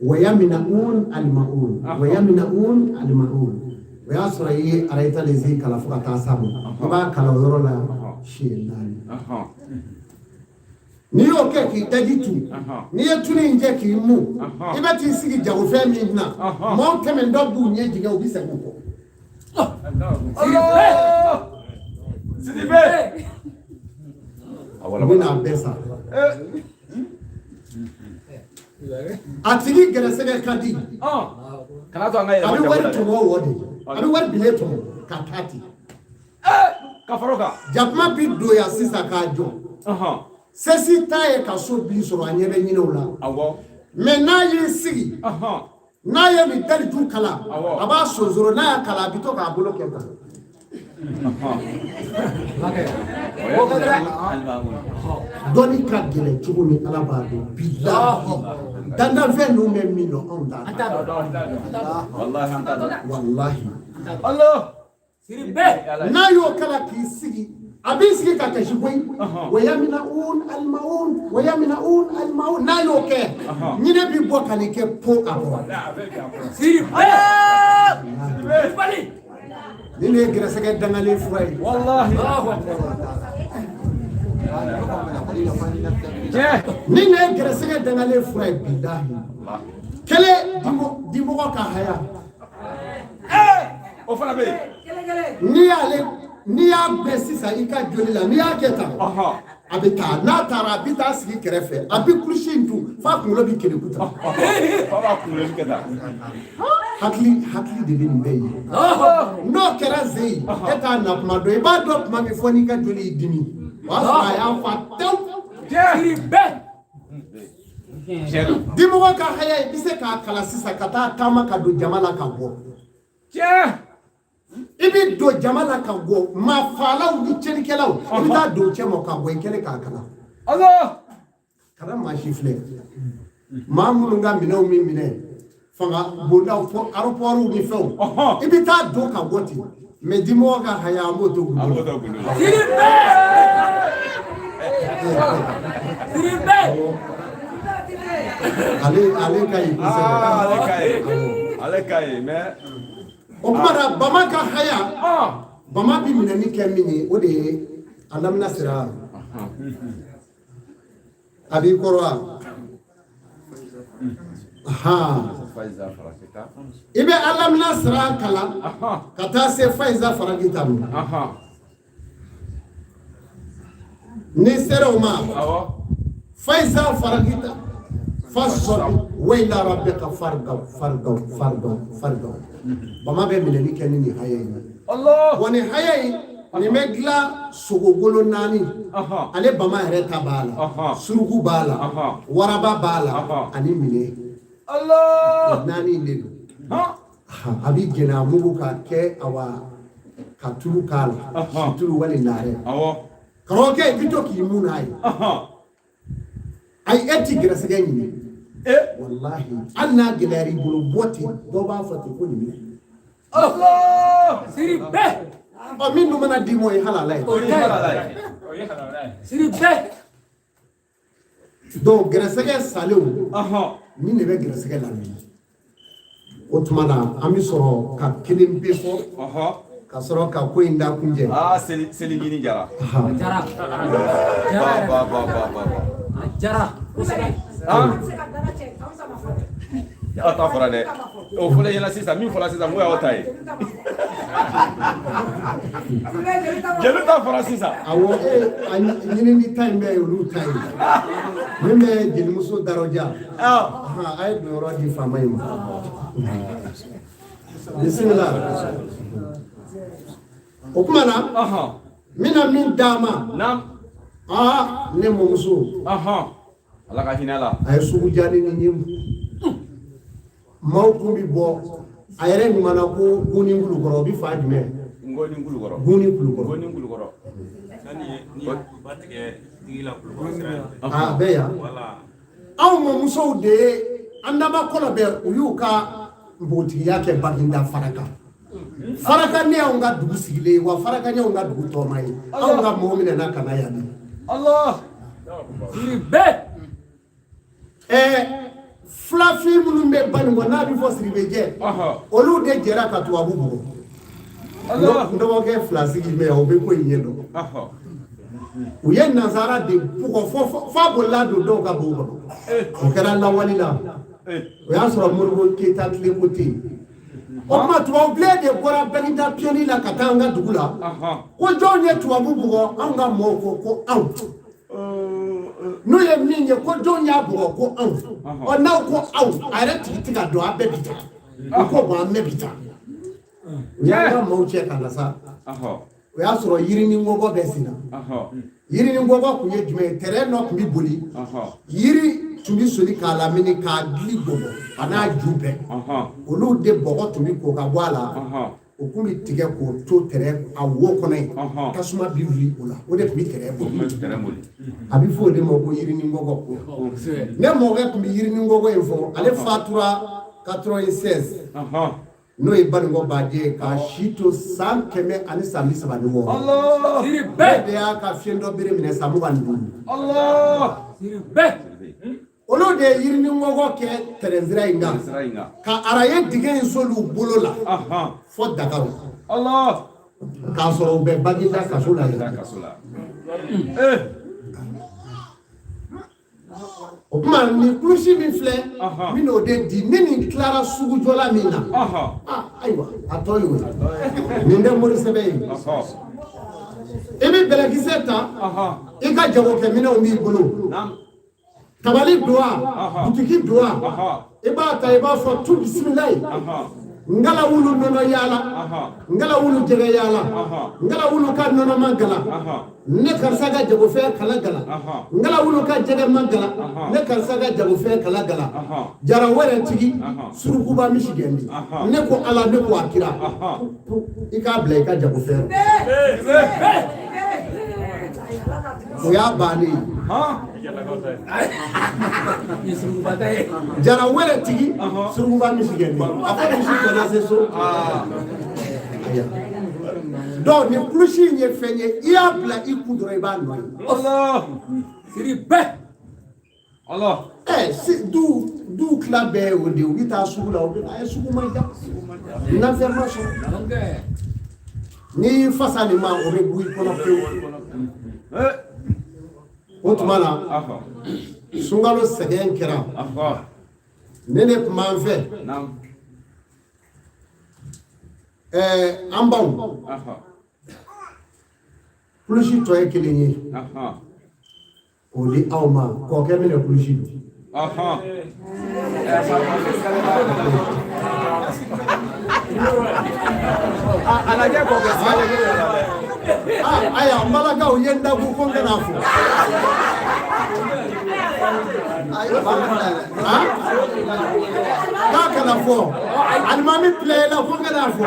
wayaminaun alimaun wayaminaun alimaun o y'a sɔrɔ i ye arayita lezi kala fo ka taa s'a ma i b'a kala o yɔrɔ la siɲɛ 4 n'i y'o kɛ k'i daji tu n'i ye tulu in kɛ k'i mu i bɛ t'i sigi jagofɛn min na maaw kɛmɛ dɔ b'u ɲɛ jigin u bɛ segin u kɔ Sidibe u bɛ n'a bɛɛ sa a tigi gɛrɛsɛgɛ ka di kana to an ka yɛlɛma a bɛ wari tɔmɔ o de a bɛ wari bilen tɔmɔ ka taa ten ka fara o kan jakuma bɛ don yan sisan k'a jɔ sɛsi t'a ye ka so bin sɔrɔ a ɲɛ bɛ ɲinɛw la mɛ n'a y'i sigi n'a ye nin daliju kala a b'a sonsoro n'a y'a kala a bɛ to k'a bolo kɛ tan dɔnni ka gɛlɛn cogo min ala b'a dɔn bilahi dandanfɛn ninnu bɛ min dɔn anw t'a dɔn walahi n'a y'o kala k'i sigi a b'i sigi ka kasi koyi wayaminaun alimaun n'a y'o kɛ ɲinɛ bi bɔ ka nin kɛ po a kɔrɔ ni ne ye gɛrɛsɛgɛ dangalen fura ye ni ne ye gɛrɛsɛgɛ dangalen fura ye bilahi kelen dimɔgɔ ka haya o fana bɛ yen n'i y'a bɛɛ sisan i ka joli la n'i y'a kɛ tan a bɛ taa n'a taara a bɛ taa sigi kɛrɛfɛ a bɛ kulusi in dun f'a kunkolo bɛ keleku tan hakili de bɛ nin bɛɛ ye n'o kɛra ze ye e t'a na kuma dɔn i b'a dɔn tuma min fɔ n'i ka joli y'i dimi o y'a sɔrɔ a y'a fa tewu dimɔgɔ ka haya i bɛ se k'a kala sisan ka taa taama ka don jama la ka bɔ i bɛ don jama la ka bɔ maa faalaw ni cɛlikɛlaw i bɛ taa don cɛ ma ka bɔ i kɛlen k'a kala kana maa si filɛ maa minnu ka minɛnw min minɛ fanga bondaw fɔ aéroportw ni fɛnw i bɛ taa don ka bɔ ten mɛ dimɔgɔ ka haya an b'o to gundo ale ka ɲi kosɛbɛ ale ka ɲi mais o kuma na bama ka haya bama bi minɛni kɛ min ye o de ye a lamina sira a b'i kɔrɔ wa Faiza Farakita. I bɛ Ala Nasra kalan ka taa se Faiza Farakita ma. Ni sera o ma Faiza Farakita fasɔ wayla rabbika fargaw bama bɛ minɛli kɛ ni haya in Allah wa ni haya in ni bɛ dilan sogogolo 4 ale bama yɛrɛ ta b'a la suruku b'a la waraba b'a la ani minɛ Allah 4 de don a bɛ jɛnɛ mugu ka kɛ ka tulu k'a la tulu wali naare karamɔgɔkɛ i bɛ to k'i mun n'a ye ay eti gɛrɛsɛgɛ ɲini wallahi hali n'a gɛlɛyara i bolo bɔ ten dɔw b'a fɔ ten ko nin minɛ Allah Siri bɛɛ. min dun mana di mɔ ye hali ala ye Siri bɛɛ. donc gɛrɛsɛgɛ salenw min de bɛ gɛrɛsɛgɛ lamɛn o tuma na an bɛ sɔrɔ ka kelen pe fɔ ka sɔrɔ ka ko in da kun jɛ seli ɲini jara Jara. Jara. ta fɔra dɛ o fɔlɔ ɲɛna sisan min fɔra sisan mun y'aw ta ye jeliw ta fɔra sisan awɔ a ɲinini ta in bɛ ye olu ta ye min bɛ jelimuso darɔja a ye don yɔrɔ di faama in ma bisimila o tuma na n bɛna min d'a ma ne mɔmuso ala ka hinɛ la a ye sugu jani ni ye maaw kun bi bɔ a yɛrɛ ɲumana ko guni kulukɔrɔ o bi fa jumɛn ngoni kulukɔrɔ guni kulukɔrɔ ngoni kulukɔrɔ ni ba tigɛ digi la kulukɔrɔ sira a bɛɛ yan wala anw mɔmusow de ye an daba kɔnɔ bɛɛ u y'u ka npogotigiya kɛ Baginda Faraka ne y'anw ka dugu sigilen ye wa Faraka ne y'anw ka dugu tɔɔma ye anw ka mɔgɔ minɛna ka na yan de Allah Siri bɛɛ. Filafin minnu bɛ Banikɔ n'a bɛ fɔ Siribejɛ olu de jɛra ka tubabu bugɔ n dɔgɔkɛ fila sigi mɛ o bɛ ko in ɲɛ dɔn u ye nazara de bugɔ f'a bolila don dɔw ka bo kɔnɔ o kɛra lawali la o y'a sɔrɔ Modibo Keyita tile ko tɛ yen o tuma tubabu bilen de bɔra Baginda piyoni la ka taa an ka dugu la ko jɔnw ye tubabu bugɔ anw ka mɔɔw ko anw n'u ye min ye ko jɔnw y'a bugɔ ko anw n'aw ko aw a yɛrɛ tigi tɛ ka dɔn a bɛɛ bi taa u ko bon an bɛɛ bi taa u y'an ka maaw cɛ ka na sa o y'a sɔrɔ yiri ni ngɔgɔ bɛ sen na yiri ni ngɔgɔ kun ye jumɛn ye terrain dɔ kun bɛ boli yiri tun bɛ soli k'a lamini k'a gili bɔbɔ a n'a ju bɛɛ olu de bɔgɔ tun bɛ ko ka bɔ a la o kun bɛ tigɛ k'o to terrain a wo kɔnɔ yen tasuma bɛ wuli o la o de tun bɛ terrain boli a bɛ fɔ o de ma ko yiri ni ngɔgɔ ne mɔkɛ tun bɛ yiri ni ngɔgɔ in fɔ ale fatura 96 n'o ye Banikɔ baden ye k'a si to san 100 ani san 36 Siri bɛɛ. de y'a ka fiɲɛ dɔ bere minɛ san 25 Siri bɛɛ. olu de ye yiri ni ngɔgɔ kɛ terrain in kan ka araye dingɛ in solu bolo la fɔ Dakaru k'a sɔrɔ u bɛ Baginda kaso la o tuma nin kulusi min filɛ n bɛ n'o de di ni nin tilara sugujɔla min na ayiwa a tɔ ye o ye nin tɛ mori sɛbɛn ye i bɛ bɛlɛkisɛ ta i ka jagokɛminɛnw b'i bolo tabali don wa butiki don wa i b'a ta i b'a fɔ tu bisimilayi ngala wulu nɔnɔ yaala ngala wulu jɛgɛ yaala ngala wulu ka nɔnɔ ma gala ne karisa ka jagofɛn kala gala ngala wulu ka jɛgɛ ma gala ne karisa ka jagofɛn kala gala jara wɛrɛ tigi surukuba misi gɛndi ne ko ala ne ko a kira i k'a bila i ka jagofɛn o y'a bannen jara wɛrɛ tigi surukuba misi gɛndi a ko misi gɛnna se so donc ni kulusi in ye fɛn ye i y'a bila i kun dɔrɔn i b'a nɔ ye Siri bɛɛ. du tila bɛɛ ye o de ye u bɛ taa sugu la u bɛ a ye sugu ma ja nafɛn ma sɔrɔ ni fasa nin ma o bɛ bɔ i kɔnɔ pewu o tuma na sunkalo sɛgɛn kɛra Nene kuma an fɛ an baw kulusi tɔ ye kelen ye o di aw ma kɔkɛ minɛ kulusi don anajɛ kɔkɛ aya n balakaw ye n dabu ko n kana fɔ k'a kana fɔ alimami pilɛ la ko n kana fɔ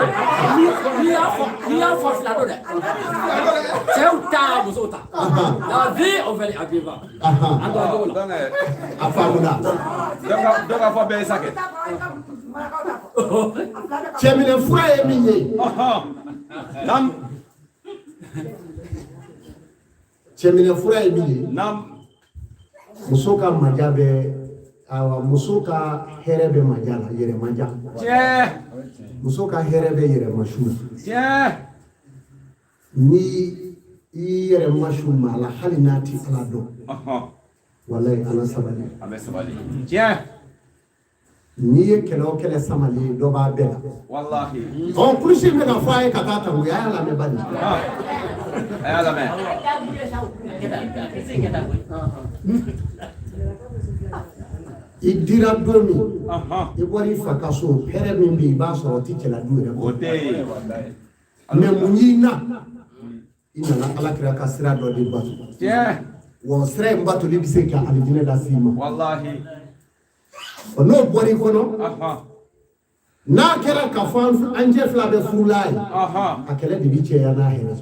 n'i y'a fɔ fila don dɛ cɛw ta musow ta la vie on va les vivre an doit jogo la a faamuna dɔ ka fɔ bɛɛ ye sakɛ cɛminɛ fura ye min ye cɛminɛ fura ye min ye muso ka maja bɛ muso ka hɛrɛ bɛ maja la yɛrɛ maja muso ka hɛrɛ bɛ yɛrɛ masu ni i yɛrɛ masu ma la hali n'a ti ala dɔn walayi ala sabali n'i ye kɛlɛ o kɛlɛ samali dɔ b'a bɛɛ la kulusi bɛ ka fɔ a ye ka taa tango a y'a lamɛn bani i dira don min i bɔra i fa ka so hɛrɛ min bɛ yen i b'a sɔrɔ o tɛ cɛla du yɛrɛ kɔnɔ mɛ mun y'i na i nana alakira ka sira dɔ de bato wa sira in batoli bɛ se ka alijinɛ lase i ma n'o bɔra i kɔnɔ n'a kɛra ka fɔ an cɛ fila bɛ furula ye a kɛlɛ de bɛ cɛya n'a hɛrɛ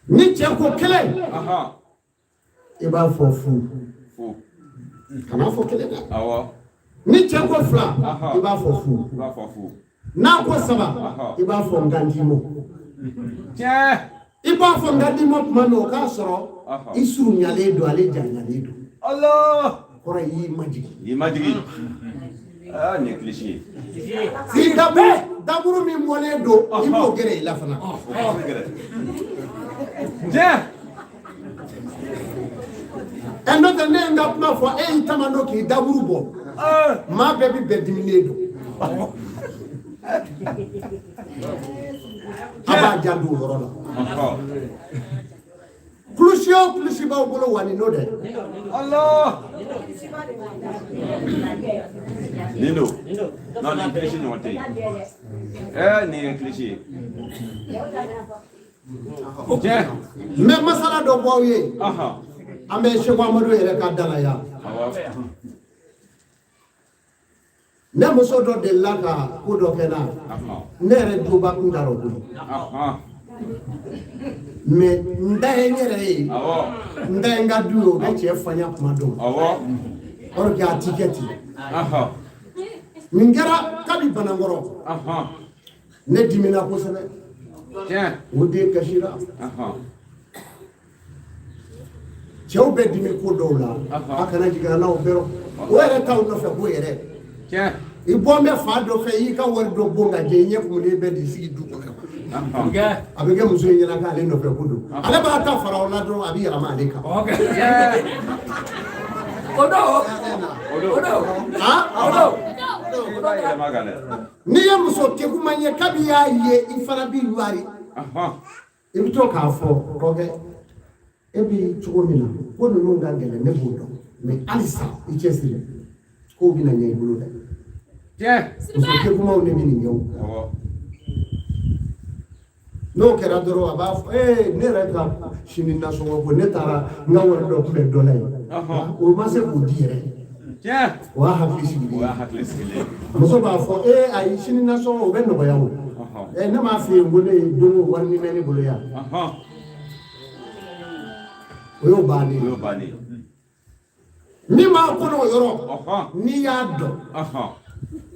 ni cɛ ko kelen i b'a fɔ fu kana fɔ kelen dɛ ni cɛ ko fila i b'a fɔ fu n'a ko saba i b'a fɔ ngandimo i b'a fɔ ngandimo tuma min o k'a sɔrɔ i surunyalen don ale janyalen don kɔrɔ y'i majigi nin ye kilisi ye si daburu min bɔlen don i b'o gɛrɛ i la fana n'o tɛ ne ye n ka kuma fɔ e y'i taama dɔn k'i daburu bɔ maa bɛɛ bɛ bɛn diminen don a b'a janto o yɔrɔ la kulusi o kulusi b'aw bolo wa nin n'o dɛ nin don non nin kilisi ɲɔgɔn tɛ yen nin ye kilisi ye mɛ masala dɔ b'aw ye an bɛ Seko Amadu yɛrɛ ka da la yan ne muso dɔ delila ka ko dɔ kɛ n na ne yɛrɛ duba kun t'a rɔ koyi mɛ n da ye n yɛrɛ ye n da ye n ka du ye o bɛ cɛ fanya kuma dɔw or que a ti kɛ ten nin kɛra kabi Banakɔrɔ ne dimina kosɛbɛ o den kasira cɛw bɛ dimi ko dɔw la a kana jigin n'aw bɛrɛ o yɛrɛ t'aw nɔfɛ ko yɛrɛ i bɔ n bɛ fa dɔ fɛ i y'i ka wari dɔ bon ka jɛ i ɲɛ kumunen bɛ di sigi du kɔnɔ a bɛ kɛ muso in ɲɛna k'ale nɔfɛ ko don ale b'a ta fara o la dɔrɔn a bɛ yɛlɛma ale kan n'i ye muso kekuma ye kabi y'a ye i fana b'i wari i bɛ to k'a fɔ kɔkɛ e b'i cogo min na ko ninnu ka gɛlɛn ne b'o dɔn mɛ halisa i cɛ siri k'o bɛna ɲɛ i bolo dɛ muso kekumaw ne bɛ nin kɛ o n'o kɛra dɔrɔn a b'a fɔ ne yɛrɛ ka sini nasɔngɔ ko ne taara n ka wari dɔ tun bɛ dɔ la yen o ma se k'o di yɛrɛ o y'a hakili sigilen muso b'a fɔ ayi sini nasɔngɔ o bɛ nɔgɔya o ne m'a f'i ye ko ne ye don o wari min bɛ ne bolo yan o y'o bannen min b'a kɔnɔ o yɔrɔ n'i y'a dɔn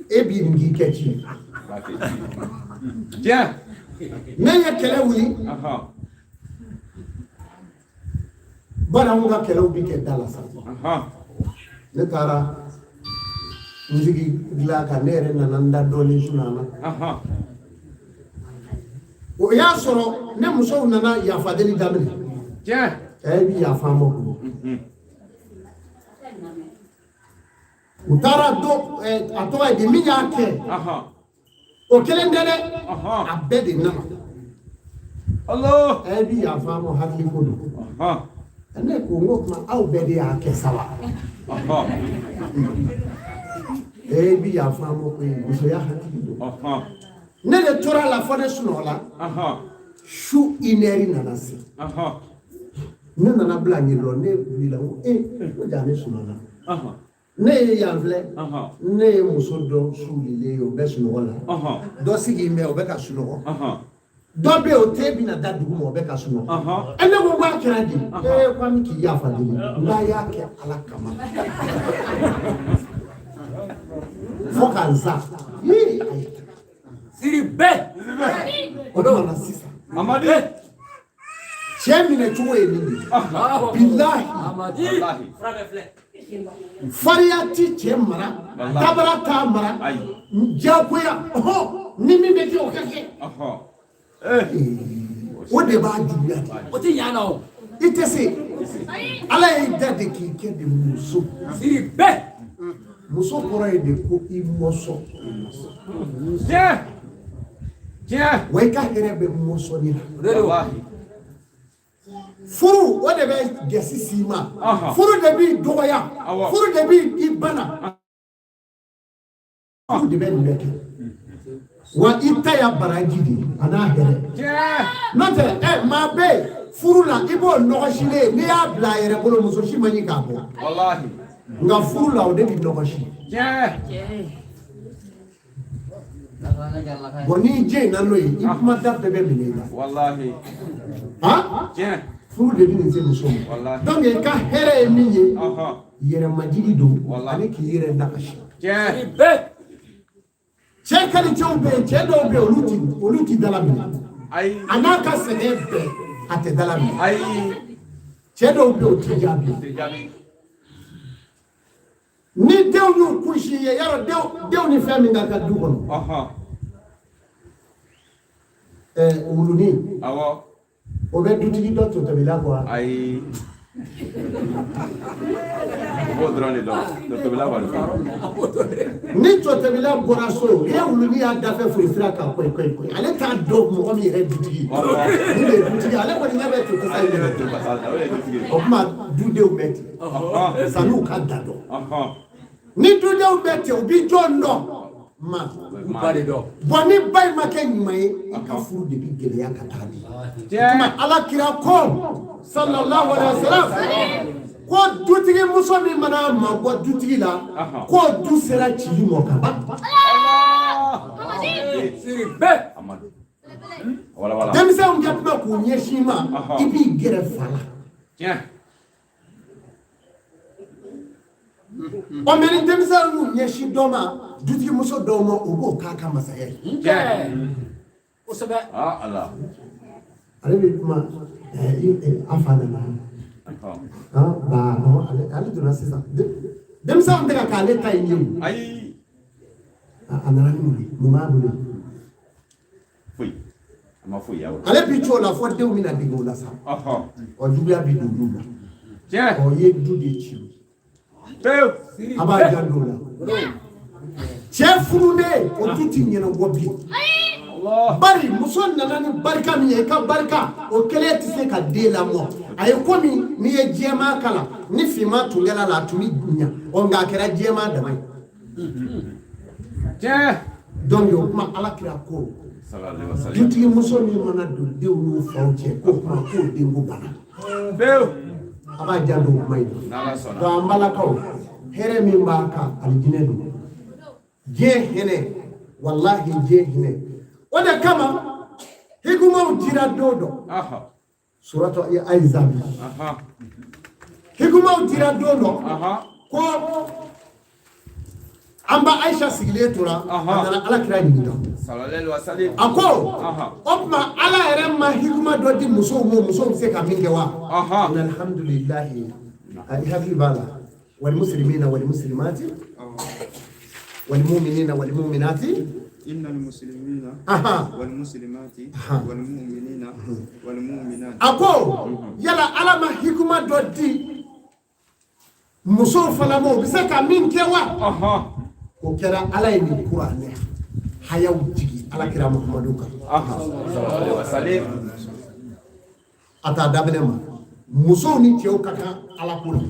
e b'i nin k'i kɛ ci ne ye kɛlɛ wuli baaraw ka kɛlɛw bi kɛ da la sa ne taara n sigi dilan kan ne yɛrɛ nana n da dɔɔnin sun a la o y'a sɔrɔ ne musow nana yafadeli daminɛ bi yafa an ma kun utara do atoa de minya ke o kelen dele abede na Allah ebi ya famo hakli kodo ene ko ngok ma au bede ya ke sawa ebi ya famo ko muso ya hakli do ne le tora la fone sunola shu ineri nanasi ne nana bla nyiro ne bila o jame sunola ne ya vle ne muso do su lile o be sunola do sigi me o be ka sunola do be o te bi na da dugu mo be ka sunola ene go gba kira di kwa mi ki ya fa di na ya ke ala kama fokanza Siri be. Odo na sisa. Amadi. Chemi ne chuwe ni. Billahi. Amadi. Fariati chemara. Tabara tamara. Jagoya. Oh, nimi be ki okeke. O de ba juya. O ti yana o. Itese. Ala e dade ki ke de muso. Siri be. Muso pora e de ko imoso. Tiens. Tiens. Weka herebe muso ni. Wallahi. Furu o de be gesi sima. Furu de bi doya. Furu de bi ibana. Furu de be ndeke. Wa itaya barajidi ana here. Tiens. Note ma be furu la ibo nogoshile ni ya bla yere bolo muso shi mani ka bo. Wallahi. Nga furu la o de bi nogoshi. Tiens. Boni je na loyi ikuma da bebe minega. Wallahi. Ha? Tiens. Furu de bi nse muso. Wallahi. Donc e ka here minye. Yere majidi do. Wallahi. Ani ki yere nakashi. Tiens. Siri be. Chekali chombe chedo be oluti dalami. Aïe. Anaka senebe ate dalami. Aïe. Chedo be otijabi. Ni dew yu kushi ye yaro dew ni femi nga ka du kono. Uluni. Awo. O be dutigi do to tabila kwa. Aïe. Vou drone do. Do tabila wa. Ni to tabila boraso ye uluni ya dafe furifira ka koi. Ale ta do mo mi re dutigi. Ni le dutigi ale ko ni be to sai. O ma du dew meti. Sanu ka dado. Ni du dew meti o bi jondo. Ma Bari do. boni bay make nyumaye ka furu de bi gele ya katani kuma ala kira ko sallallahu alaihi wasallam ko dutigi muso mi mana ma ko dutigi la ko du sera chili mo ka Siri be. Amadi. Wala. demse on jatma ko nyeshima ibi gere fala Tiens. o meni demse on nyeshi doma dutigi muso doma o go kaka masaya Tiens. O sebe. Ah Allah. ale bi kuma afana na ba no ale dona sisa demse on daga kale tay ni Aïe. anara ni mu ma bule Fui. Ma fui yawo. ale bi chola fo dew mina digo la sa o jubiya bi dudu la Tiens. o ye du de chi Peu. Siri aba be. jando la che furune o tuti nyena gobi Allah. bari muso nana ni barika mi e ka barika o kele ti se ka de la mo ay ko mi ye jema kala ni fima tungela la tumi nya o nga kera jema da mai Tiens. don yo kuma ala kira ko Sallallahu alaihi wasallam. tuti muso ni mana do de wu fa che ko kuma ko de ngo bana Peu. aba jando mai Nala sona. do ambala kaw here min ba ka aljine do je hene wallahi je hene oda kama hikuma utira dodo suratu aizabi hikuma utira dodo ko amba aisha sigile tura andana ala kira ni do sallallahu alaihi wasallam ako opma ala erema hikuma do di muso se ka minge wa alhamdulillah happy bala والمسلمين والمسلمات والمؤمنين والمؤمنات إن المسلمين والمسلمات والمؤمنين والمؤمنات أكو يلا على ما حكمة دودي muso fana mo bi se ka min kɛ wa Aha. o kɛra ala ye nin kuranɛ hayaw jigi alakira muhamadu kan Aha. Sallallahu alaihi wasallam. a t'a daminɛ ma musow ni cɛw ka kan ala ko la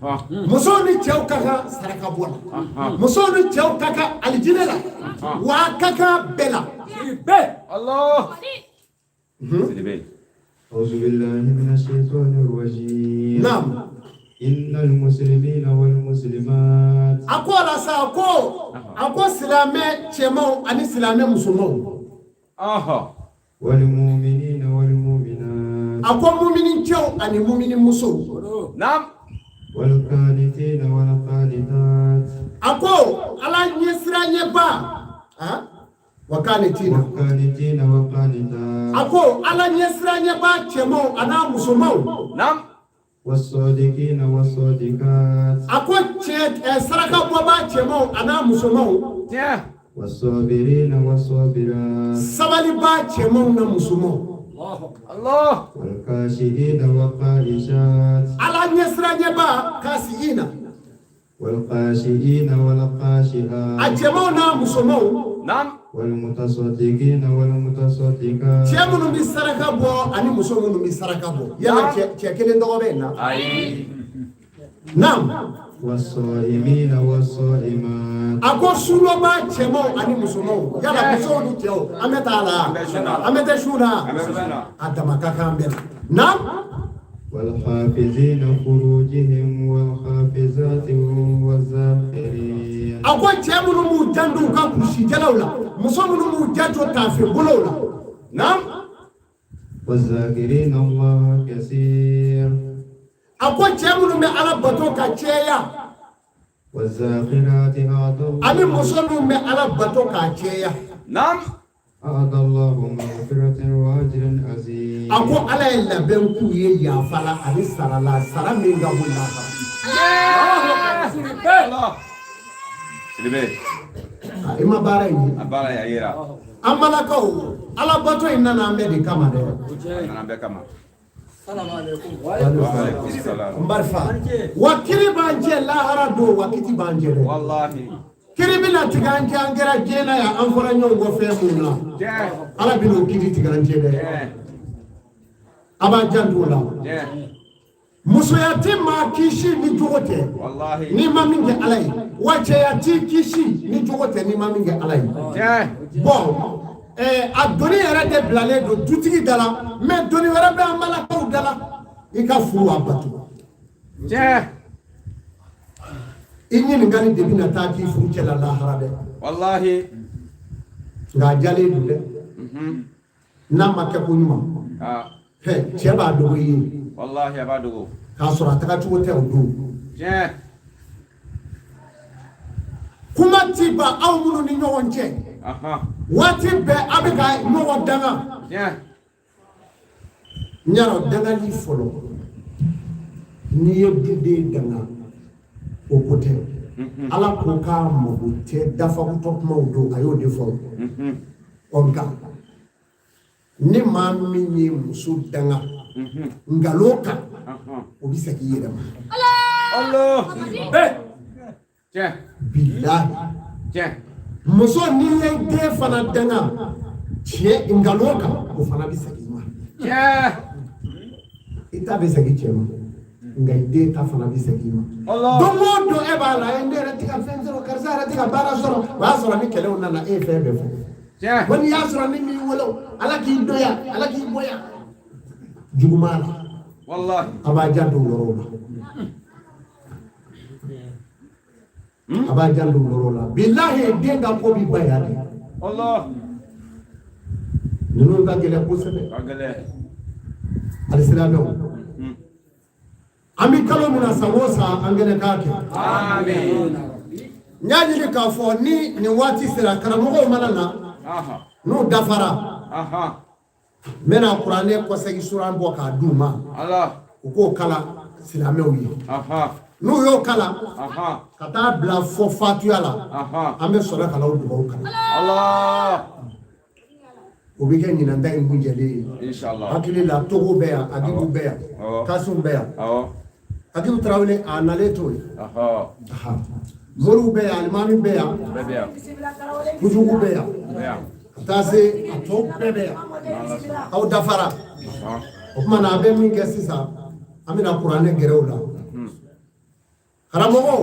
Aha. musow ni cɛw ka kan saraka bɔ la musow ni cɛw ka kan alijinɛ la wa a ka kan bɛɛ la Allah. Sidi أعوذ بالله من الشيطان الرجيم naam إن المسلمين والمسلمات a ko la sa a ko silamɛ cɛmanw ani silamɛ musomanw Aha. والمؤمنين والمؤمنات a ko mumini cɛw ani mumini musow Naam. والقانتين والقانتات a ko ala ɲɛsira ɲɛba wa k'ale tina والقانتين والقانتات a ko ala ɲɛsira ɲɛba cɛmanw an'a musomanw Naam. والصادقين والصادقات a ko saraka bɔba cɛmanw an'a musomanw Tiens. والصابرين والصابرات sabaliba cɛmanw na musomanw Allah. والخاشعين والخاشعات ala ɲɛsira ɲɛba kasiina والخاشعين والخاشعات a cɛmanw n'a musomanw Naam. والمتصدقين والمتصدقات cɛ minnu bɛ saraka bɔ ani muso minnu bɛ saraka bɔ yala cɛ kelen tɔgɔ bɛ yen na Ayi. naam والصائمين والصائمات a ko sunɔba cɛmanw ani musomanw yala musow ni cɛw an bɛ taa la an bɛ tɛ su la a dama ka kan bɛɛ la naam والحافظين فروجهم والحافظات والذاكرين a ko cɛ minnu b'u janto u ka kulusijalaw la muso minnu b'u janto taafe bolow la naam والذاكرين الله كثير a ko cɛ minnu bɛ ala bato ka cɛya والذاكرات ani muso minnu bɛ ala bato ka cɛya Naam. أعد الله مغفرة وأجر عظيم a ko ala ye labɛn k'u ye yafa la ani sara la sara min ka bon lahara Allah. Sidi i ma baara in ye Abara ya yira. an balakaw ala bato in nana an bɛɛ de kama dɛ Nana bɛ kama. Assalamualaikum. Waalaikumsalam. n barifa wa kiri b'an cɛ lahara don wa kiti b'an cɛ dɛ Wallahi. kiri bɛna tigɛ an cɛ an kɛra diɲɛ na yan an fɔra ɲɔgɔn kɔ fɛn mun na Tiens. ala bɛna o kiri tigɛ an cɛ dɛ Tiens. a b'a janto o la Tiens. musoya tɛ maa kisi ni jogo tɛ Wallahi. n'i ma min kɛ ala ye wa cɛya t'i kisi ni jogo tɛ n'i ma min kɛ ala ye Tiens. bɔn a doni yɛrɛ de bilalen don dutigi da la mɛ doni wɛrɛ bɛ an balakaw da la i ka furu a bato Tiens. i ɲininkali de bɛna taa k'i furu cɛ la lahara dɛ Wallahi. nka a jalen don dɛ n'a ma kɛ ko ɲuman Ah. cɛ b'a dogo i ye Wallahi abadugo. k'a sɔrɔ a taga cogo tɛ o don Tiens. kuma ti ban aw minnu ni ɲɔgɔn cɛ Aha. waati bɛɛ a bɛ ka ɲɔgɔn danga Tiens. n yàrá dangali fɔlɔ n'i ye duden danga o ko tɛ ala ko k'a mago tɛ dafagutɔ kumaw don a y'o de fɔ ɔ nka ni maa min ye muso danga nkalon kan o bɛ segin i yɛrɛ ma Allah. Tiens. bilahi Tiens. muso n'i ye den fana danga tiɲɛ nkalon kan o fana bɛ segin i ma Tiens. i ta bɛ segin cɛ ma nka i den ta fana bɛ segin i ma Allah. don o don e b'a la ne yɛrɛ tɛ ka fɛn sɔrɔ karisa yɛrɛ tɛ ka baara sɔrɔ o y'a sɔrɔ ni kɛlɛw nana e ye fɛn bɛɛ fɔ Tiens. ko n'i y'a sɔrɔ ni m'i wolo ala k'i dɔnya ala k'i bonya juguman la Wallahi. a b'a janto o yɔrɔw la a b'a janto o yɔrɔw la bilahi den ka ko b'i ba yan de Allah. ninnu ka gɛlɛn kosɛbɛ Agale. alisilamɛw an bɛ kalo min na san o san an kɛnɛ k'a kɛ Amin. n y'a ɲini k'a fɔ ni nin waati sera karamɔgɔw mana na Aha. n'u dafara Aha. n bɛna kuranɛ kɔsɛgi suran bɔ k'a d'u ma Allah. u k'o kala silamɛw ye Aha. n'u y'o kala Aha. ka taa bila fɔ fatuya la Aha. an bɛ sɔrɔ ka n'aw dugawu kala Allah. o bɛ kɛ ɲinanta in kun jɛlen ye Inshallah. hakili la togo bɛ yan agibu bɛ yan Awɔ. kasiw bɛ yan Awo. Agibu Traoré a nale to ye Moriw bɛ yan Alimami bɛ yan Kujugu bɛ yan ka taa se a tɔw bɛɛ bɛ yan aw dafara o tuma na a bɛ min kɛ sisan an bɛna kuranɛ gɛrɛ o la karamɔgɔw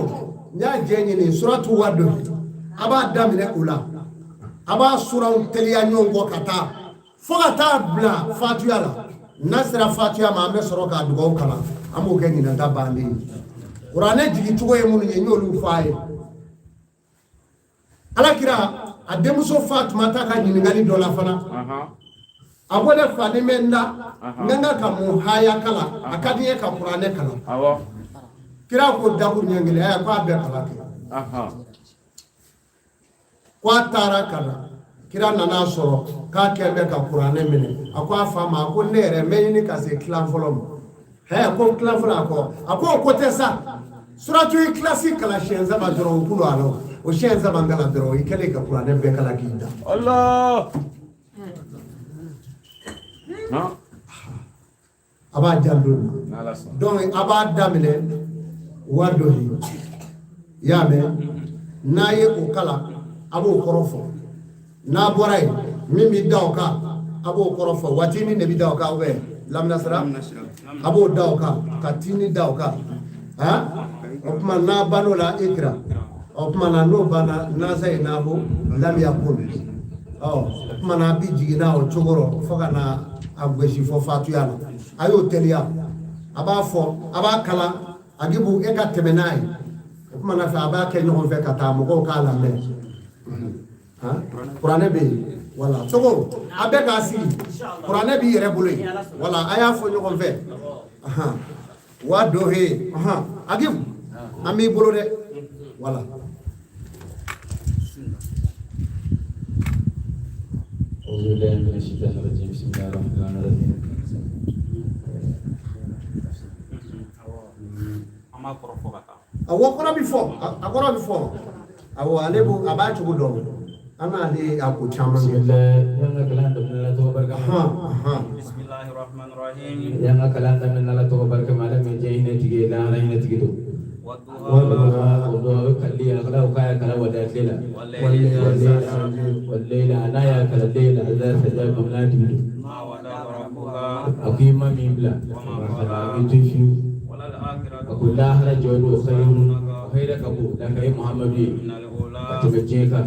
n y'a jɛ ɲini suratu Wadu a b'a daminɛ o la a b'a suraw teliya ɲɔgɔn kɔ ka taa fo ka taa bila Fatiha la n'a sera Fatiha ma an bɛ sɔrɔ k'a dugawu kalan an b'o kɛ ɲinata bannen ye kuranɛ jigicogo ye minnu ye n y'olu fɔ a ye Alakira a denmuso Fatumata ka ɲininkali dɔ la fana a ko ne fa ni bɛ n da n ka ka mun haya kalan a ka di n ye ka kuranɛ kalan kira ko dakuru ɲɛ kelen a ko a bɛɛ kalan kɛ ko a taara kalan kira nana sɔrɔ k'a kɛ bɛ ka kuranɛ minɛ a ko a fa ma a ko ne yɛrɛ n bɛ ɲini ka se kilan fɔlɔ ma ko kilan fɔlɔ a ko o ko tɛ sa suratu Ikhlasi kalan siɲɛ saba dɔrɔn o kulo a la o siɲɛ saba kalan dɔrɔn i kɛlen ka kuranɛ bɛɛ kalan k'i da Allah a b'a janto donc a b'a daminɛ Wadu i y'a mɛn n'a ye o kalan a b'o kɔrɔ fɔ n'a bɔra yen min bɛ da o kan a b'o kɔrɔ fɔ watini de bɛ da o kan laminasira a b'o da o kan ka tini da o kan o tuma n'a ban'o la Ikra o tuma na n'o banna nasa ye n'a fɔ lam yakun o tuma na a bɛ jigin n'a o cogo rɔ fo ka na a gosi fɔ Fatiha la a y'o teliya a b'a fɔ a b'a kalan Agibu e ka tɛmɛ n'a ye o tuma na fɛ a b'a kɛ ɲɔgɔn fɛ ka taa mɔgɔw k'a lamɛn kuranɛ bɛ yen wala cogo a bɛ k'a sigi kuranɛ b'i yɛrɛ bolo yen wala a y'a fɔ ɲɔgɔn fɛ Wadu he Agibu an b'i bolo dɛ wala a kɔrɔ bɛ fɔ awɔ ale a b'a cogo dɔn an n'ale a ko caman kɛ Bismillahirrahmanirrahim yang kalan damin nala to barka malam me jeyne tige la ala ina tige do wa kalli akala kaya kala wada lela wallayla ana ya kala lela idza sajab kamla tige ma wada rabbuka akima mimla itifu akul lahara jodo khayra kabu da kay muhammadi atubejeka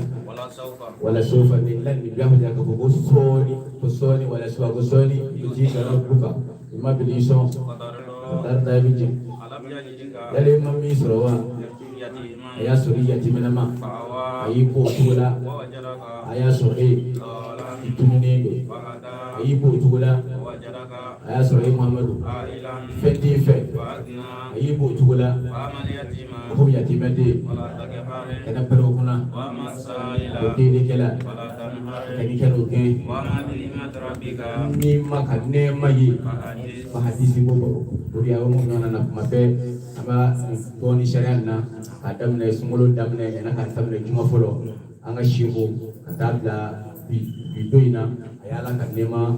wala sofa lillahi biyahu da kabu soni wala suwa soni yujika rabbuka ima bilison darda biji dale mami sorowa aya sori yatimena ma ayipo tula aya sori itumnendo ayipo tula aya sori muhammadu fendi fe ayipo tula ko yatimende kana pero kuna dini kala kani kalo ke ni makane mayi bahadisi bobo uriya mo ngana na mabe ama boni shariana adam na sumulo damne na kan tamne juma folo anga shibo katabla bidoina ayala kan nema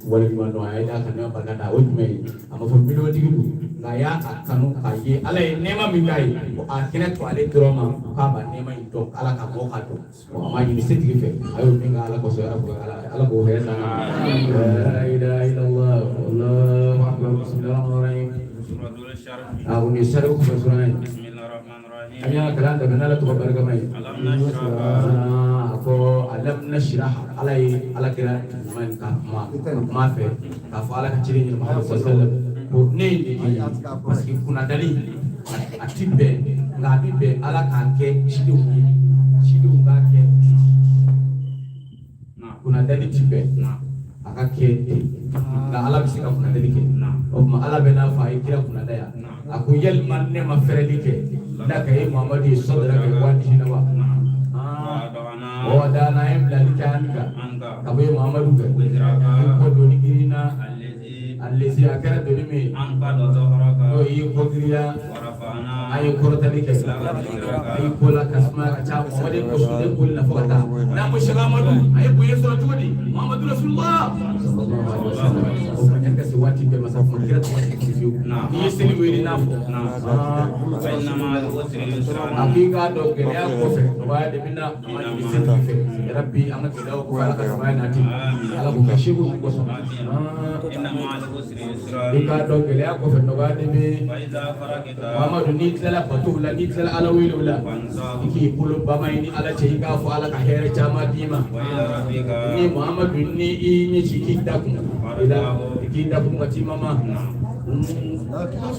wala bimano ayala kan nema bagada wotme ama fo bilo digu ngaya akanu kaye ala nema mingai ko akina to ale drama ka ba nema ito ala ka mo ka to o ama ni setigi fe ayo minga ala ko so ala ko he na la ilaha illallah wallahu akbar bismillahirrahmanirrahim suratul syarh aku ni syarh ko surah bismillahirrahmanirrahim anya kalan daga nala to barka mai alam nashrah ako alam nashrah alai ala kira man ka ma fe ka fa ala ka ciri ni Muhammad sallallahu alaihi wasallam pour ne parce que kuna dali atibe ngabibe ala ka ke chidu ga ke kuna dali tibe aka ke na ala bisika kuna dali ke o ma ala bena fa ikira kuna daya aku yel man ne ma fereli ke da ka Muhammad sallallahu alaihi wasallam wa dana im dalika anka kabe Muhammadu ke ko doni kirina allazi akara doni me anka do zahraka o yi ko kiriya ayi korota ni kesa ayi kola kasma cha wale ko su de kul na fota na ko shiga madu ayi ko yeso tudi muhammadu rasulullah sallallahu alaihi wasallam ko kan ka si wati be masa ko kira to wati fiu ni yeseli weli na fo fa inna ma al-usri yusra hakika do gele ya ko fe wa de minna ma ni senti fe rabbi amma ke dawo ko ala kasma na ti ala ko kashibu ko so inna ma al-usri yusra hakika do gele ya ko fe no wa de be fa idha faragta Muhammadu ni tala batu la ni tala ala wilo la iki bulu bama ini ala chinga fo ala ka here chama dima wa ila rabbika ni Muhammadu ni ini chikita ku ila ikinda ku ngati mama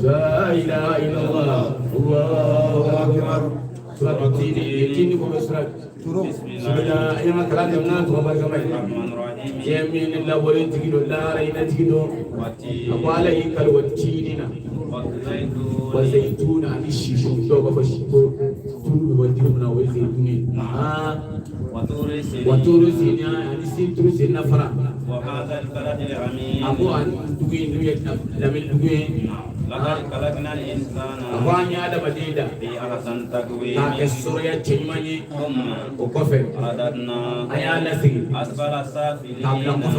la ilaha illallah Allahu akbar surat tini ko surat bismillah ya kalam na to barkamai yamin la wali tigido la raina tigido akwala ikal watidina وزيتون عن الشيشون دوغا فشيكو تون وديمنا وزيتوني وطور سينيا يعني سيترو سينا فرا وهذا البلد العميق أبو أن دوين دوين لمن دوين لقد خلقنا الإنسان أبو أن يعلم ديدا في أحسن تقويم كالسوريا تشيماني ثم وكفر رددنا أيانا سيد أسفل السافلين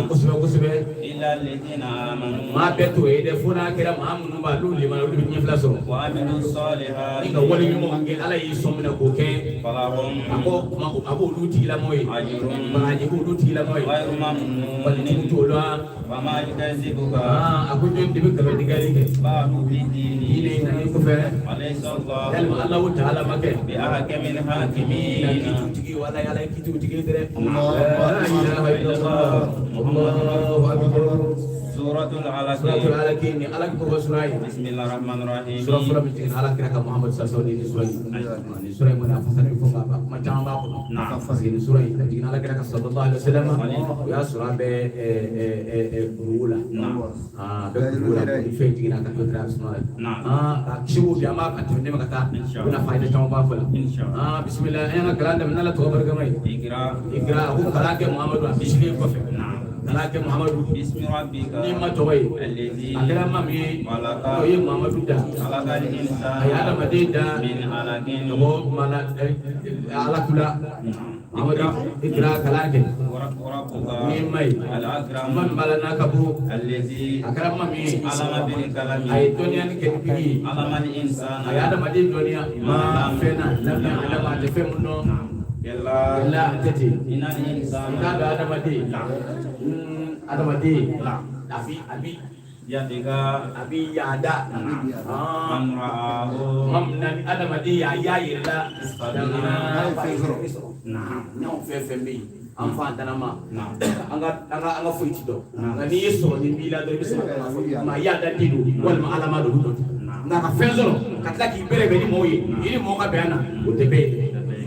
كسبة إلا الذين آمنوا ما بيتو إيدي فونا كرا ما أمنوا بالو لما نقول بني فلاسو وعملوا الصالحات إنك ولي يوم أنجي على يسومنا كوكي فلهم أبو لوتي لموي أجر أبو لوتي لموي غير ممنون ولتمتولوا وما يكذبك أكو جون دبي كبر دكاليك بعد بالدين إلى إن يكفر أليس الله دلما الله تعالى مكه بأحكم الحاكمين تيجي ولا يلا كيتو تيجي ترى لا إله إلا الله الله أكبر سورة العلق سورة العلق ini alaq ko surai بسم الله الرحمن الرحيم surah bikin alaq kira ka Muhammad sallallahu alaihi wasallam ini surah mana fasal ko ba macam apa ko ini surah bikin alaq kira ka sallallahu alaihi wasallam ya surah be rula be rula di fe bikin ka ko tra sunai shibu jama ka tunde maka kuna faida tamu ba fula bismillah ayana kalanda minalla to bargamai ikra hu kala ke Muhammad wa bishli ko fe Alake Muhammadu بسم ربك ni matoy الذي akira mami خلق oye Muhammadu da خلق الإنسان ayada madida من علق ko mala ala kula Muhammadu ikra kalake وربك ni mai الأكرم man malana kabu الذي akira mami علم بالقلم ay dunya ni ketigi علم الإنسان ayada madin dunya ma fena lam alama te femuno كلا la tete إن الإنسان kada ada madi ada madi abi يدك abi yada من رآه mamna ada madi ya yilla non fefembi enfant tanama anga fuiti do ngani yeso ni bila do bisma ma yada didu wal ma alama do na ka fezoro katla ki bere be ni moyi ini mo ka bana o tebe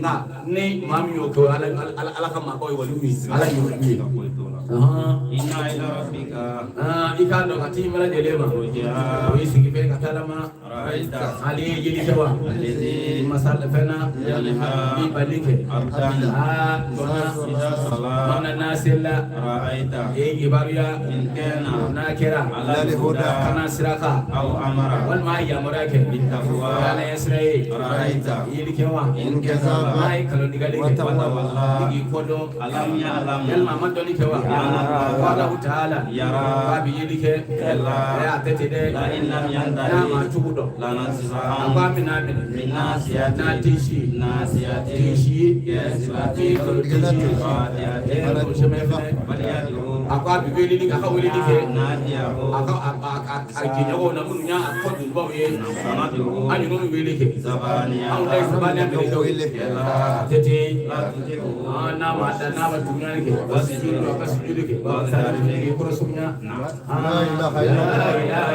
na ni mami yo ko ala ka ma ko wali wi ala yo wi إن إلى ربك ikando kati mala delema o isi ki bere katalama رأيت ali yini tawa الذي masala fena ni balike أردنا dona إذا صلى mana nasilla رأيت ibaruya إن كان nakira على الهدى kana siraka أو أمر wal ma ya murake بالتقوى kana yasrai رأيت yilikewa إن كذب mai kalo digali وتولى digi kodo ألم يعلم yalma madoni kewa wala taala يرى babi yilike ya tetede لئن لم na ينتهي ma tubudo لننزعن akwa minamina من ناصية na tishi ناصية tishi كاذبة tishi خاطئة فليدعو akwa bibeli ni kaka wili dike ناديه aka jinyago na munya akodu bawe سندعو ani no wili ke زبانية au dai sabana ke do tete لا تطعه na ma da na ba dunya ke wasiru ka sujudu ke sa ke kurasunya la ilaha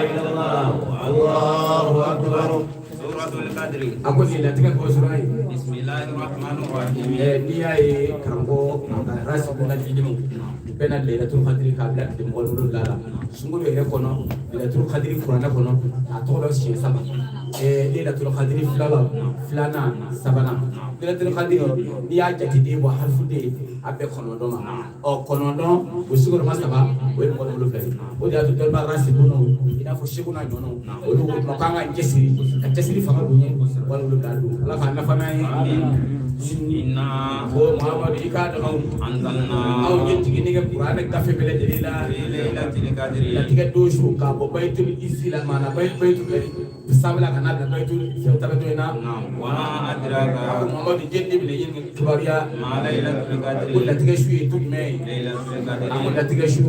illallah Allahu akbar سورة القدر aku ni la tika ko surai بسم الله الرحمن الرحيم dia karango rasu na jidimu bena lailatul qadri kabla de molul lala sungulu ele kono lailatul qadri qur'ana kono a to lo shi sama lailatul qadri filana sabana lailatul qadri ni ya jati de bo harfu de abe konondo ma o konondo o sigoro masaba o e mo lo fe o dia to delba rasi bono ina fo shiguna nyono o lu ko kanga jesiri ka jesiri fama bunye wala lu dadu ala fa na fama inna ko muhammad ika da anzalna aw yetigi ni ga qur'an ka fe bele dalila lailatul qadri la tiga do shu ka bo baitul isla mana baitul sabla kana da baitul tabato ina wa ma adraka muhammad jeddi bele yin kibariya ma lailatul qadri ko la tiga shu etu me lailatul qadri ko la tiga shu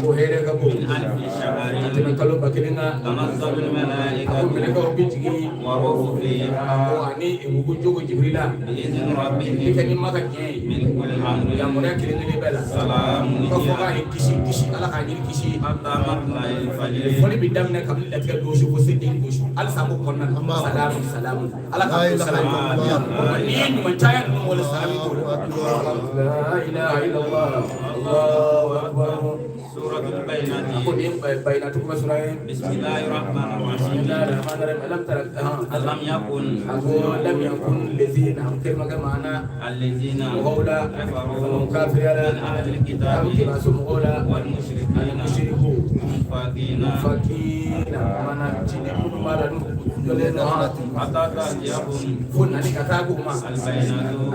ko here ga bo alfi shahri tana kalo bakilinga tanazzalul ko malaikatu mele ko bitigi wa ruhu fiha ko ani mu jogo jibrila bi'izni rabbihim ikani maka nyai min kulli amrin ya mo yakile ni bela salamun ko fo ga kishi ala ka ni kishi hatta matla'il fajr foli bi damne kam la tiga do shu ko siddi do shu al sabu konna salamun ala ka ko salamun ni ni man tayan mo wala salamun ko la ilaha illallah allahu akbar suratul bainati ko ni bainatu ko surah bismillahir rahmanir rahim bismillahirrahmanirrahim alam tara alam yakun aku lam yakun ladzina amkir maka mana allazina مغولا وكافر على الكتاب كما مغولا المشركو fakina فكين mana cini kudu mara nu joleno hatta ta'tiyahum fun ani kataku ma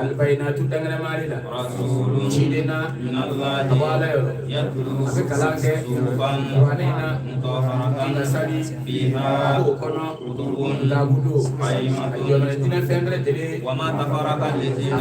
albainatu dangana marida rasulun cidena minallahi awala yo yatlu abe kalange suhufan wanena mutahharatan nasari fiha ko kono kutubun lagudo qayyimatun ayono dina fendre dele wa ma tafarraqa allazina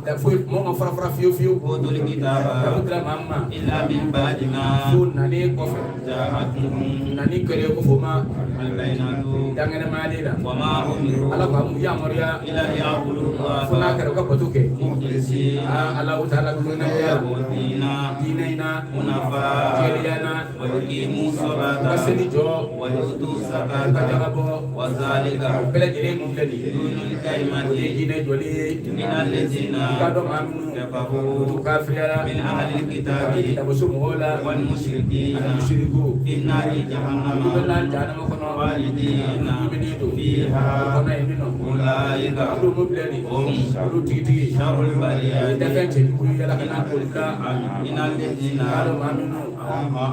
da foi mo fara fiu fiu utul kitaba kabudra mamma illa min ba'di ma fun nani kofe ja'atuhum nani kele ko foma albainatu dangana marida wa ma umiru ala ko mu ya moriya ila ya'budu funa allaha kare ko batuke mukhlisina Allah taala kuna ya yabudina dinaina hunafa keliyana wa yuqimu salata kaseni jo wa yu'tu zakata kadabo wa zalika bele jere mu bele dunul kalimati dine joli min allazina kado mamu kafaru kafira min ahli kitabi kitabu sumuhola wal mushrikina mushriku fi nari jahannama bella jana kono khalidina ibinido fiha kono ibino ulaika alu mo bleni hum alu tigi sharrul bariyati defense ku yala kana ko da min allazina kado mamu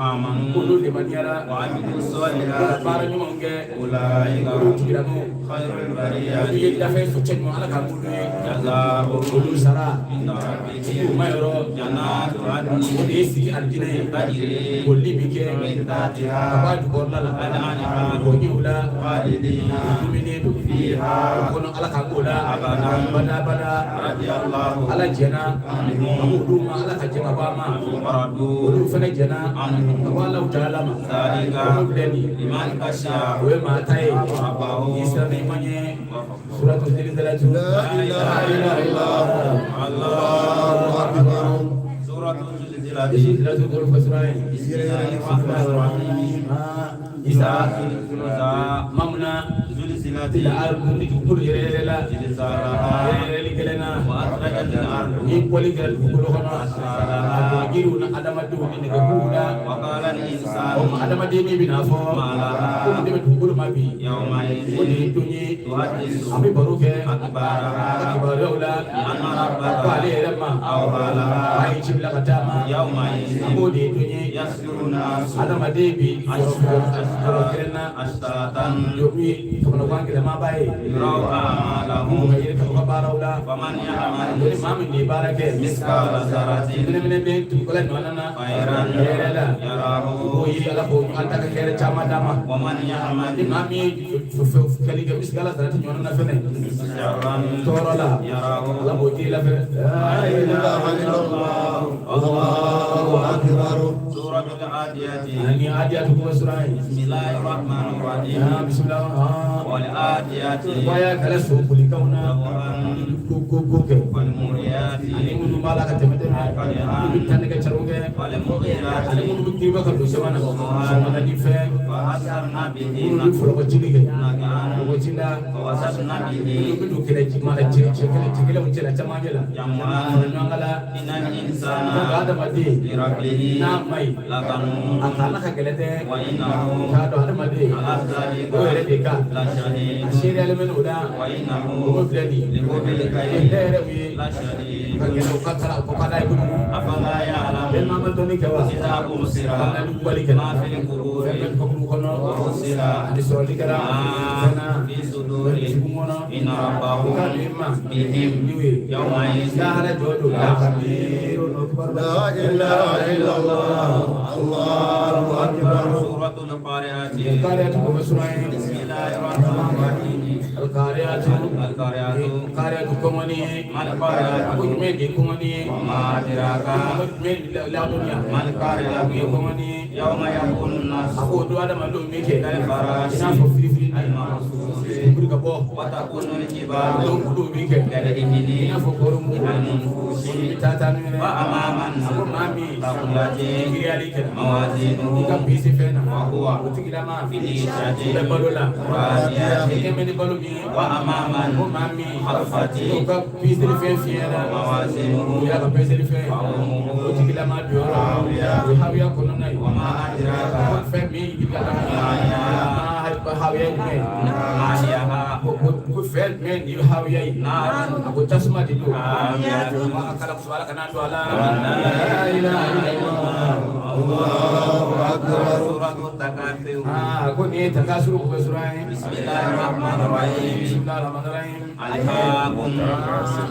amanu kulu le maniara wa amilu salihati para ñu nge ulaika kulu tigi da mo khairul bariyati ye defense fu chen mo ala ka mu de jazaa'uhum kulu sara inda rabbihim ku mayro jannatu ko adnin de si aljina tajri ko libi ke min tahtiha kabadu ko la ko nyula khalidina ibinido fiha kono ala ka ko da abadan bada radiyallahu ala jena amudu ma ala ka jema ba ma waradu olu fana jena wala taala ma zalika ko bleni liman khashiya we ma tay rabbahu isa me manye suratul zilzalatu la ilaha illallah allahu akbar suratul zilzalati zilzalatu dul fasrain bismillahirrahmanirrahim isa zilzala mamna zilzalati ila al-mulk kul yerela zilzalaha yereli gelena wa akhrajatil ardu ni poligal kul hono ko giru na adama du ni ga buda wa qala al o insanu adama de ni bina fo ko de kul ma bi yawma ko de idhin tunyi tuhaddisu abi baruke akbaraha akbar yaula anna rabbaka ko ale lamma awhalaha ai chibla katama yawma idhin ko de tunyi yasduru nasu adama de bi ko kerena ashtatan yomi ko wangi ma baye yuraw a'malahum ko yire ko barawla faman ya'mal dole mamin ne barake miskala dharratin mine be tu ko la nona khairan yerela yarahu ko yiri ala ko anta ka kere chama dama wa man ya'mal di mami kali ga miskala dharratin nona fene sharran torola yarahu ala bo ti la fe la ilaha illallah allahu akbar suratul adiyati ani adiyatu ko surai bismillahir rahmanir rahim ya bismillah wal adiyati waya kala so kuli kauna ko ke wal muriyati ani mudu mala ka temete ni tan ga charuge wal mughirati ani mudu kiba ka do semana semana di fe wa hasarna bihi mudu fulo ko chilige nakan ko chinda wa wasafna bihi mudu kile mala chikile mu chela chamangela jamwan nyangala inal ga insana ada mati li rabbih na mai akana ka gelete ka do adamade o yere de ka ashiri elemen oda o bledi lere wi ka gelo ka kala ko kada ibu ben mama to ni kawa kana du wali kana ben ko ko no ani so di kara kana mono ina rabbahu ka imma niwi yawma yasara jodo la kabiru la ilaha illallah Allahu akbar. Suratul Qari'at. Qari'at bismillahirrahmanirrahim. Al-Qari'at Qari'at kumani Al-Qari'at kume di kumani ma diraka kume la dunya Al-Qari'at kumani yauma yakun nas aku do ada malum mike kal farash na fo free al-mahsus buri ka bo wa takunu al-jibal do mike kala injini na fo korum al-manfus tata ni wa amaman aku mami takulati kiri ke mawazin ka bisi fena wa huwa utikila ma fili shati da balola radiya ke meni balu wa amaman ko mami harfati ka bisi fena mawazin ya ka bisi fena utikila ma do hawiya kono nai wa ma adraka femi dikala hawiya ni ya ko fel men di hawiya na aku tasma di do wa akala suara kana do ala la ilaha illallah Allahu akbar. Suratul Takatsur. Aku ni takasur ko surah. Bismillahirrahmanirrahim. Bismillahirrahmanirrahim. Alhaakum.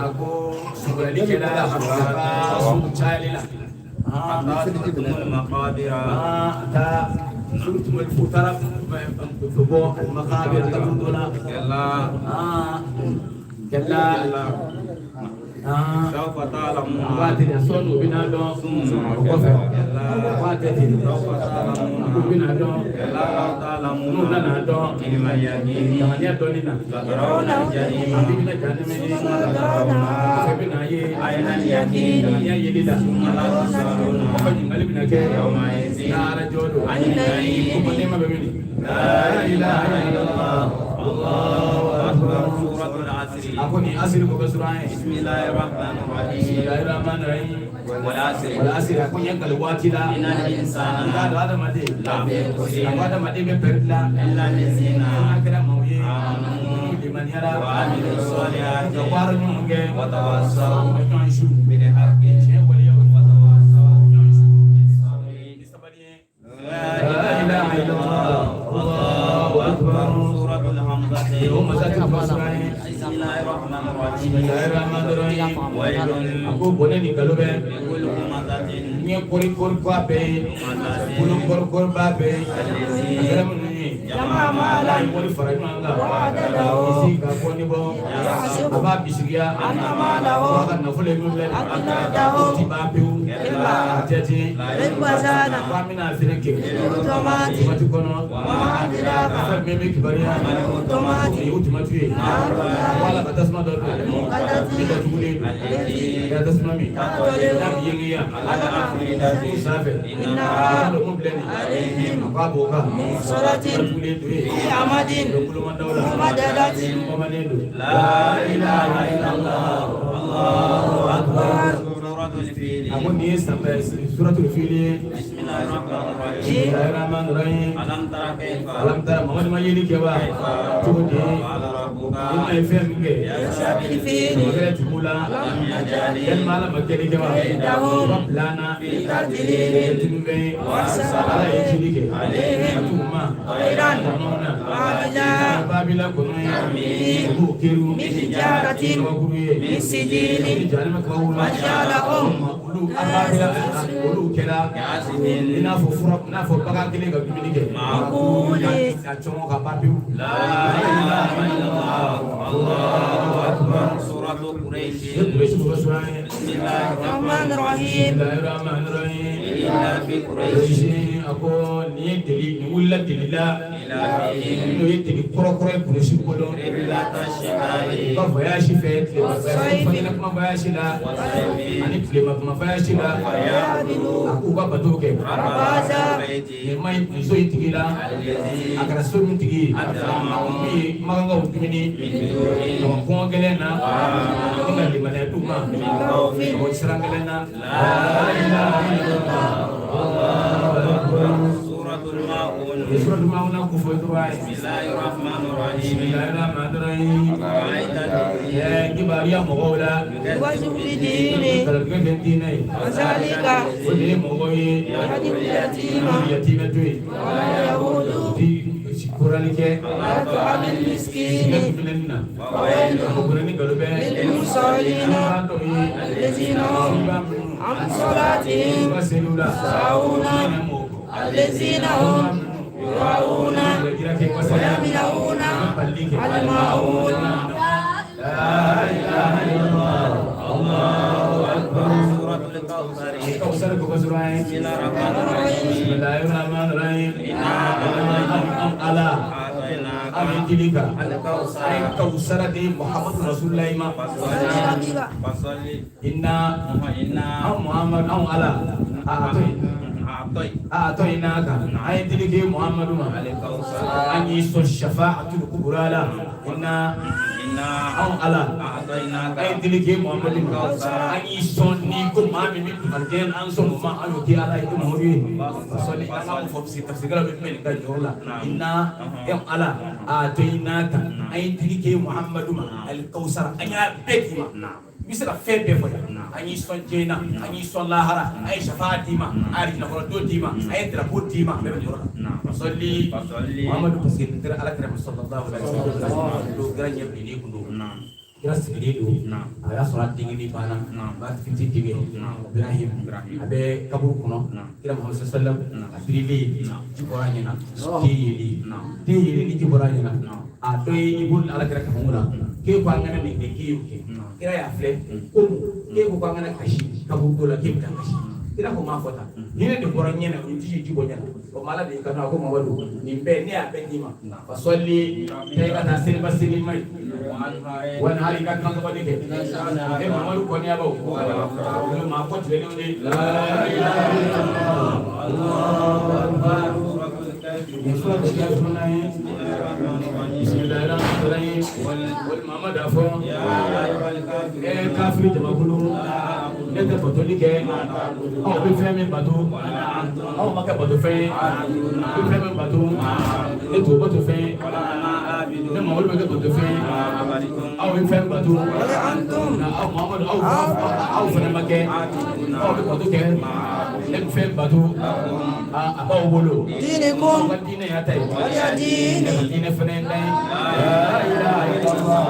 Aku sudah dikira surah Chalila. Atatul maqadir. Ta suratul futaraf tubo al-maqadir taquluna. Kalla سوف تعلمون واتي سونو بنادو وقفه واتي سوف تعلمون بنادو لا تعلمون بنادو لمن يهدي كما يدوننا ترون الجحيم بنا جهنم فبنا اين اليقين كما يلدا لا تسالون وفجن قلبنا يوم يزيد نار جود عن النعيم ومن بمن لا اله الا الله الله اكبر سوره العصر اكوني عصر بسرعه بسم الله الرحمن الرحيم بسم الله الرحمن الرحيم والعصر اكون ينقل واتلا ان الانسان هذا ما دي هذا ما دي بيرلا الا الذين اكرموا لمن يرى وعمل الصالحات وقارن وتواصوا بالحق واليوم وتواصوا بالصبر لا اله الا الله الله اكبر سوره الحمزه يوم تكفى Bismillahirrahmanirrahim. Aku boleh di kalau be ni kor babe kor babe agara munni jama mala wal farajna Allah isi ka koni bo aba bisriya mala wa kan nafule mulle ti babu tete bazana wa mina fireke tomati mati kono wa andira ka meme kibariya tomati utimati wala batasma do kita tugule ya tasmami ya biyengiya ala afrida sabe inna mublani alaihim qabuka salatin tugule amadin madadatin la ilaha illallah Allahu akbar suratul fil aku ni sampai suratul fil bismillahirrahmanirrahim alam tara Muhammad majini kewa tudi ina fm ke sabil fil magara tumula yan mala makeli kewa lana tadlil tumbe wasala yiki ke atuma khairan babila kunaya bukiru tijaratin misidin majalahum ababila ulu kela ina fo furap na fo baga kele ga bimini ke makuli achomo ka babiu la ilaha illallah Allahu akbar suratul quraish bismillahirrahmanirrahim illa fi quraish ako ni deli ni wulla delila ila fi no yiti koro quraish ko do illa tashai ba voyage fait le fa kuma voyage la ani klima kuma voyage la aku ba badoke rabaza ni mai so yitigila akara so mitigi mi maganga utumini no ko gelena inga limana tuma ko srangelena la ilaha illallah Allah Suratul Maun. Suratul Maun aku foto ay. Bismillahirrahmanirrahim. Bismillahirrahmanirrahim. Ya kibariya mogola. وجب ديني Kalau kita gentinai. وذلك Boleh mogoi. يهدم اليتيم Yatima tu. ولا يعود Di Quran ke. ولا طعام المسكين Bilena. وويل Quran ni kalau be. للمصلين الذين هم عن صلاتهم Selula. ساهون الذين هم يراءون ويمنعون الماعون Suratul Kautsar. Kausar ko basurai. Bismillahirrahmanirrahim. Ala. Amin tilika. Ay kausar di Muhammad Rasulullah ma. Fasalli. Inna Inna Muhammad ala. أعطيناك أي تلك محمد أن يسوى الشفاعة الكبرى لا إنا أو على أي تلك محمد أن يسوى نيكم ما من الجن أنسوا ما أنوكي على إتم هوري فصلي أنا مفسي تفسير بمن كجولا إنا أو على أعطيناك أي تلك محمد الكوثر أن يبكي bisa ka fɛn bɛɛ fɔ yan an y'i sɔn diɲɛ na an y'i sɔn lahara a ye shafa d'i ma a ye jinɛkɔrɔdon d'i ma a ye drapeau d'i ma a bɛɛ bɛ nin yɔrɔ la fasɔli Muhamadu parce que nin kɛra alakira ma sallallahu alaihi wasallam don kɛra ɲɛ bilennen kun don kira sigilen don a y'a sɔrɔ a denkɛnin banna ba fiti denkɛ Ibrahim a bɛ kaburu kɔnɔ kira Muhamadu sallallahu alaihi wasallam a birilen ji bɔra a ɲɛna den yelen ni ji bɔra a ɲɛna a dɔ ye i bolo alakira kafo la k'e ko an kana nin kɛ k'e y'o kɛ kira y'a filɛ ko k'e ko k'an kana kasi kaburu ko la k'e bɛ taa kasi kira ko m'a fɔ tan hinɛ de bɔra ɲɛna o ji ji bɔ ɲɛna o ma ala de y'i kanto a ko Mamadu nin bɛɛ ne y'a bɛɛ d'i ma fa sɔli kɛ ka taa seliba seli ma ye wani hali ka kan kabali kɛ e Mamadu kɔniya b'o olu maa fɔ tigɛlenw de la ilaha illallah Allahu akbar nin fura bɛ kɛ fana ye bismillahirrahmanirrahim wal Mamadu a fɔ kafiri jamakulu ne tɛ batoli kɛ aw bɛ fɛn min bato aw ma kɛ bato fɛn ye bɛ fɛn min bato ne t'o bato fɛn ye ne Mamadu bɛ kɛ bato fɛn ye aw bɛ fɛn bato nka aw Mamadu aw fana ma kɛ aw bɛ bato kɛ ne bɛ fɛn bato a b'aw bolo دينكم ka diinɛ y'a ta ye ولي ديني ne ka diinɛ fana ye n ta ye la ilaha illallah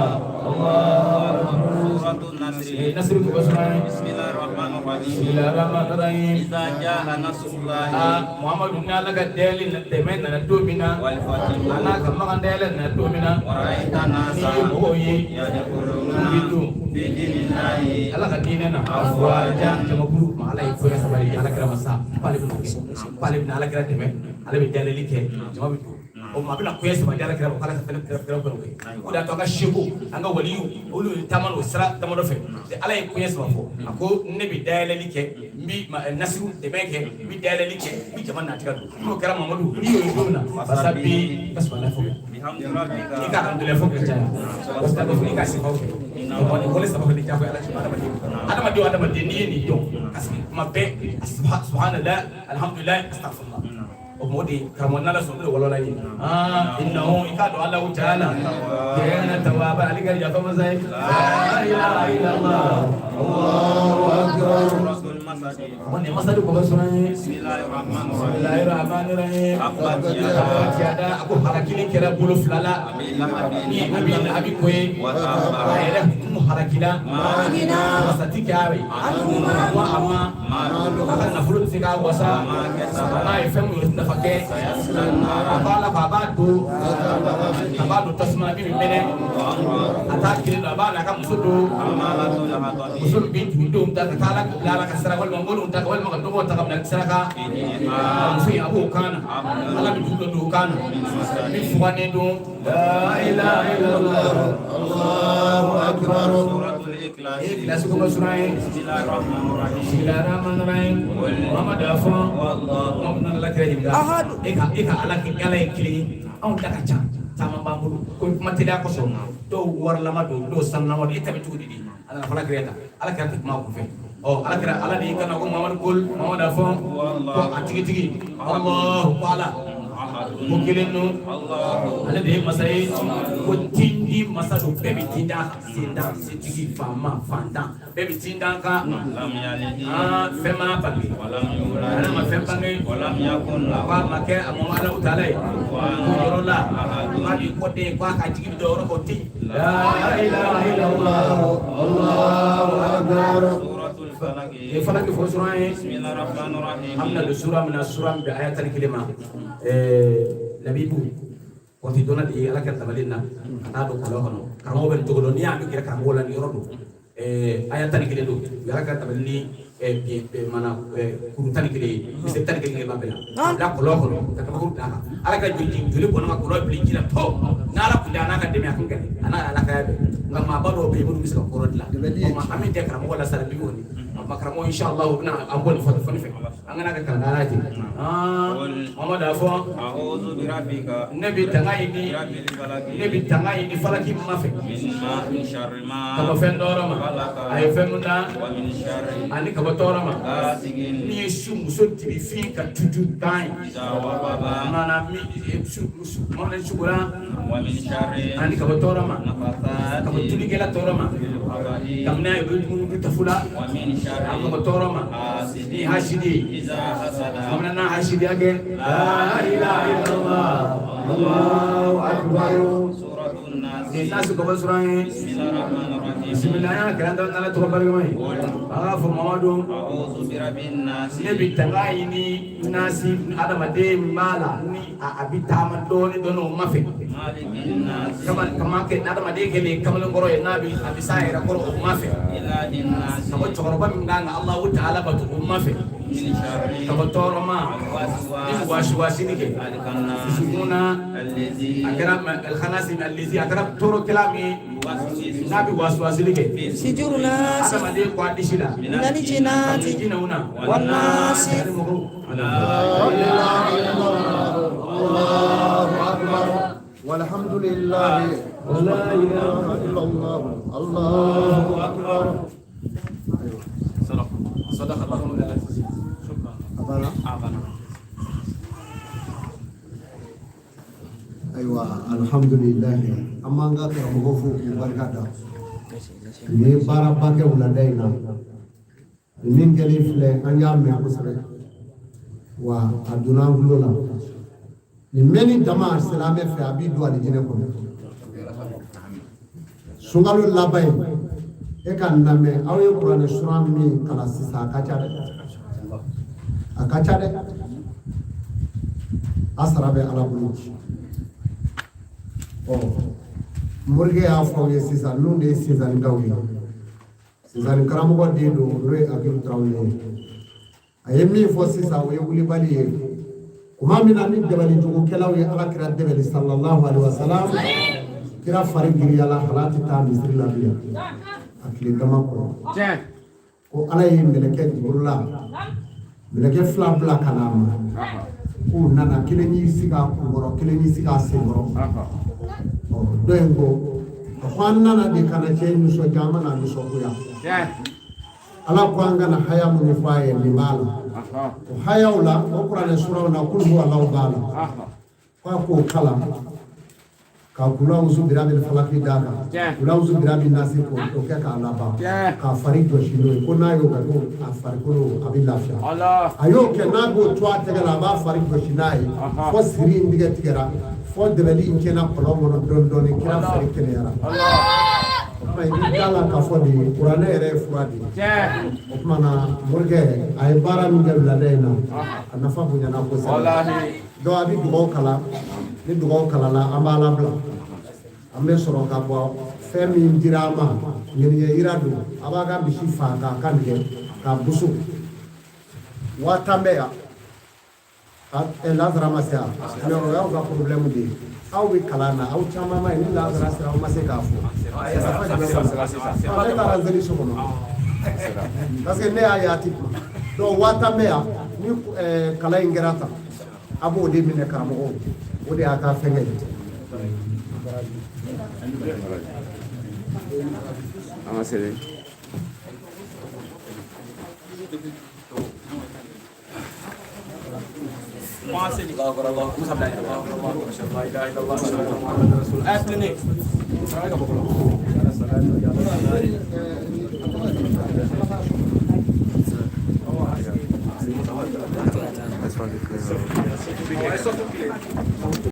Suratul Nasr. Nasri ko basurai Bismillahirrahmanirrahim. bismillahirrahmanirrahim Idza jaa nasrullahi Muhammadu ni ala ka deli na dɛmɛ nana don min na wal fatih a n'a ka magan dayɛlɛ nana don min na wa ra'aita ni nasa ye mɔgɔw ye yadkhuluna bi don fi dinillahi ala ka diinɛ na afwaja jamakulu ma ala ye koya sabali ala kɛra masa k'ale bɛ kɛ k'ale bɛ na ala kɛra dɛmɛ ale bɛ dayɛlɛli kɛ jama bɛ don o ma bɛna koya sabali ala kɛra ala ka fɛnɛ kɛra kɛ o de y'a to an ka seko an ka waliyu olu taama o sira damadɔ fɛ ala ye koya saba fɔ a ko ne bɛ dayɛlɛli kɛ n bɛ nasiru dɛmɛ kɛ n bɛ dayɛlɛli kɛ n bɛ jama natigɛ don n'o kɛra Mamadu n'i y'o ye don min na basa bi basubala fɔ bihamdi rabbika i ka alhamdulilayi fɔ ka caya wasa dɔ fɔ i ka sefaw kɛ wale saba kɛ jago ala cɛ adamaden n'i ye nin dɔn parce que kuma bɛɛ subhanallah alhamdulilayi astaghfirullah o mo de karamɔgɔ n'ala sɔn ne walola ye innahu i k'a dɔn Allahu ta'ala kana tawwaba ale ka yafa masa ye la ilaha illallah Allahu akbar Suratul Masad. wani masadi ko bɛ sɔrɔ ye Bismillahirrahmanirrahim. bismillahirrahmanirrahim tiada aku harakili kɛra bolo fila la ni abi abi ko ye a yɛrɛ kun harakila wasati kɛ a ye wa a ma a ka nafolo tɛ se k'a wasa n'a ye fɛn min nafa kɛ a b'a la a b'a don tasuma min bɛ mɛnɛ a t'a kelen don a b'a n'a ka muso don muso min bɛ dugu denw ta ka taa ala ka sira walima ngolon ta walima ka dɔgɔ ta ka bila saraka muso in a b'o kan na ala bɛ dugu dɔ don o kan na min fugannen don la ilaha illallah Allahu akbar Suratul Ikhlas. Ikhlas ko basuran ye Bismillahirrahmanirrahim. bismillahirrahmanirrahim Muhammad afɔ Muhammad ala kira ɲininka e ka ala ye kelen ye anw da ka ca caman b'an bolo ko kuma teliya kosɔn dɔw warilama don dɔw sanulama don e ta bɛ cogo di ala kira ta ala kira tɛ kuma kun fɛ ala kira ala ni kana ko mamad kul mamad afon ko atigi Allahu ta'ala ko kelenu ala de masay ko tindi masadu bebi tinda sinda sitigi fama fanda bebi tinda ka fema pagi ala ma fema ngai wa make amama ala ta'ala ko yorola ma di ko de ko ka tigi do ro ko ti la ilaha illallah Allahu akbar falaki fo sura bismillahirrahmanirrahim hamna de sura min as-sura bi ayatil kalima labibu wati dona di ala kan tabalina ana do ko lono karamo ben to do ni ami kira karamo la ni rodo ayatil kalima do ala kan tabalini mana kurutan kile bisetan kile babela la ko lono ta ko da ala kan juli ko na ko ro bli jila to na ala kunda na kan demi akun kan ana ala ka be ngama bado be mu misaka ko rodla ma amin te karamo wala sar bi woni makramo inshallah bna ambol fatfani fe angana ka kanarati mama da fo a'udhu bi rabbika nabi tangai ni falaki mafe min sharri ma kama fendoro ma ay femunda wa min sharri ani kama tora ma ni shum sotti bi fi ka tutu kai mana mi shum mana shugura wa min sharri ani kama tora ma kama tuli gela tora ma kamna ibu tafula wa min sharri motoroma ni hashidi iza hasada amna na hashidi again la ilaha illallah Allahu akbar suratul nas nasu ko surah bismillahirrahmanirrahim bismillah kalanda nala to bargamai afu mamadu a'udhu bi rabbin nas nabi tangaini nasi adama de mala ni abitama doni dono mafe malikin nas kama ke adama de gele kamal ngoro nabi abisai ra koro mafe ila din nas ko choroba nganga Allah ta'ala batu mafe kabatoro ma wasi nike sukuna akram al-khanasi allazi akram toro kalami nabi wasi nike sijuruna sama de kwa dishila nani jinati jinauna wanasi Allahu akbar walhamdulillah wala ilaha illallah Allahu akbar صدق الله مولانا aywa alhamdulillah amanga ka mogofu barkata ni bara bake ulanda ina min gelifle anya me kusare wa aduna gulola ni meni dama salame fe abidu alijine ko sungalu labai e kan name awye qur'an sura mi kala sisa akacha de asrabe ala buluji murge afo ye sisa nunde sisa ndawi sisa karamo ko de do re agim trawle ayemi fo sisa we wuli bali ye kuma mina ni debali to kelaw ye ala kira debali sallallahu alaihi wasallam kira farigiri ala halati ta misri la biya akili dama ko ala ye meleke burla meleke fla bla kalama ko nana kileni siga ko goro kileni siga sengoro doengo kwanna na de kana chenu so jama na so kuya ala kwanga na haya mu faye limala haya ula okura sura na kulhu ala ubala kwa ko kala ka kula uzu birabil falaki daga kula uzu birabil nasiko to ka alaba ka farito shino ko na yo ka ko afariko abilafia ayo ke na go to atega ba farito shinai fo siri ndiga tigara fo debeli inkena kolomo don don kira farito ne yara mai dala ka fo di qur'ana ere fuadi okmana murge ay bara mi gel la dena anafa bunya na ko wallahi do abi dugo kala ni dugo kala la amala bla ambe soro ka bo femi dirama ngene iradu abaga bishi fa ka kanke ka busu watambea e lazara masya no ya ga problem di au wi kalana au chama mai ni lazara sira maseka fu ala ta razeli sokono parce que ne ayati do watambea ni kala ingerata abo de mine karamo o de aka fenge Amasele الله أكبر الله أكبر لا إله إلا الله أشهد أن لا إله إلا الله أشهد أن محمدا رسول الله أسلني That's wonderful.